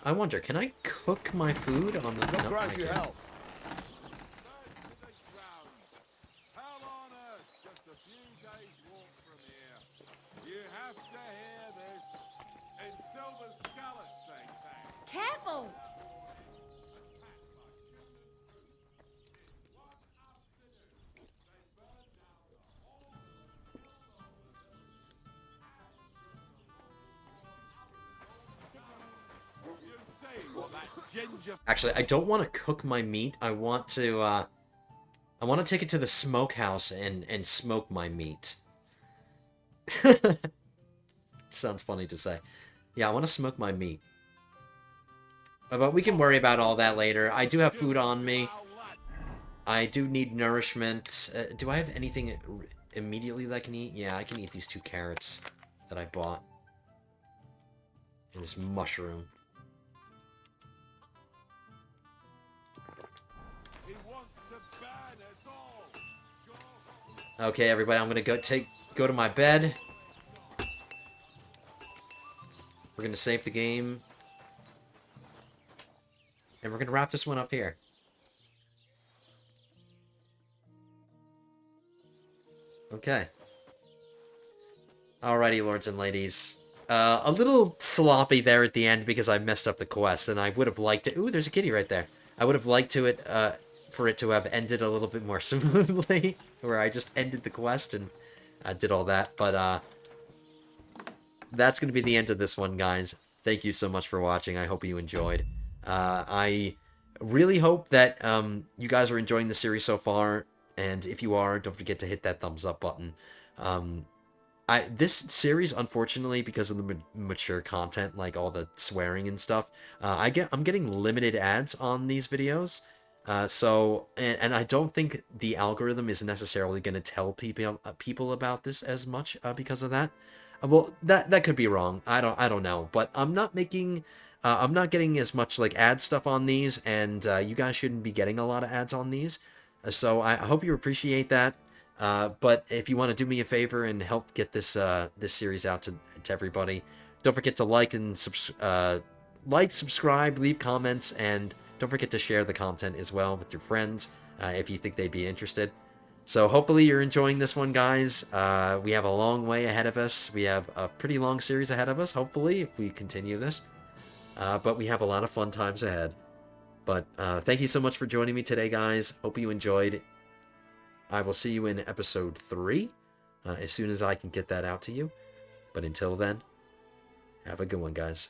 I wonder, can I cook my food on the... No, I can't. Careful! Actually, I don't want to cook my meat. I want to take it to the smokehouse and smoke my meat. Sounds funny to say. Yeah, I want to smoke my meat. But we can worry about all that later. I do have food on me. I do need nourishment. Do I have anything immediately that I can eat? Yeah, I can eat these 2 carrots that I bought. And this mushroom. Okay, everybody, I'm gonna go to my bed. We're gonna save the game. And we're gonna wrap this one up here. Okay. Alrighty, lords and ladies. A little sloppy there at the end because I messed up the quest, and I would have liked it. Ooh, there's a kitty right there. I would have liked for it to have ended a little bit more smoothly, where I just ended the quest and did all that. But that's going to be the end of this one, guys. Thank you so much for watching. I hope you enjoyed. I really hope that you guys are enjoying the series so far, and if you are, don't forget to hit that thumbs up button. This series, unfortunately, because of the mature content, like all the swearing and stuff, I'm getting limited ads on these videos. And I don't think the algorithm is necessarily going to tell people about this as much because of that. Well, that could be wrong. I don't know, but I'm not getting as much like ad stuff on these, and you guys shouldn't be getting a lot of ads on these. So I hope you appreciate that. But if you want to do me a favor and help get this series out to everybody, don't forget to like, subscribe, leave comments, and don't forget to share the content as well with your friends if you think they'd be interested. So hopefully you're enjoying this one, guys. We have a long way ahead of us. We have a pretty long series ahead of us, hopefully, if we continue this. But we have a lot of fun times ahead. But thank you so much for joining me today, guys. Hope you enjoyed. I will see you in episode 3 as soon as I can get that out to you. But until then, have a good one, guys.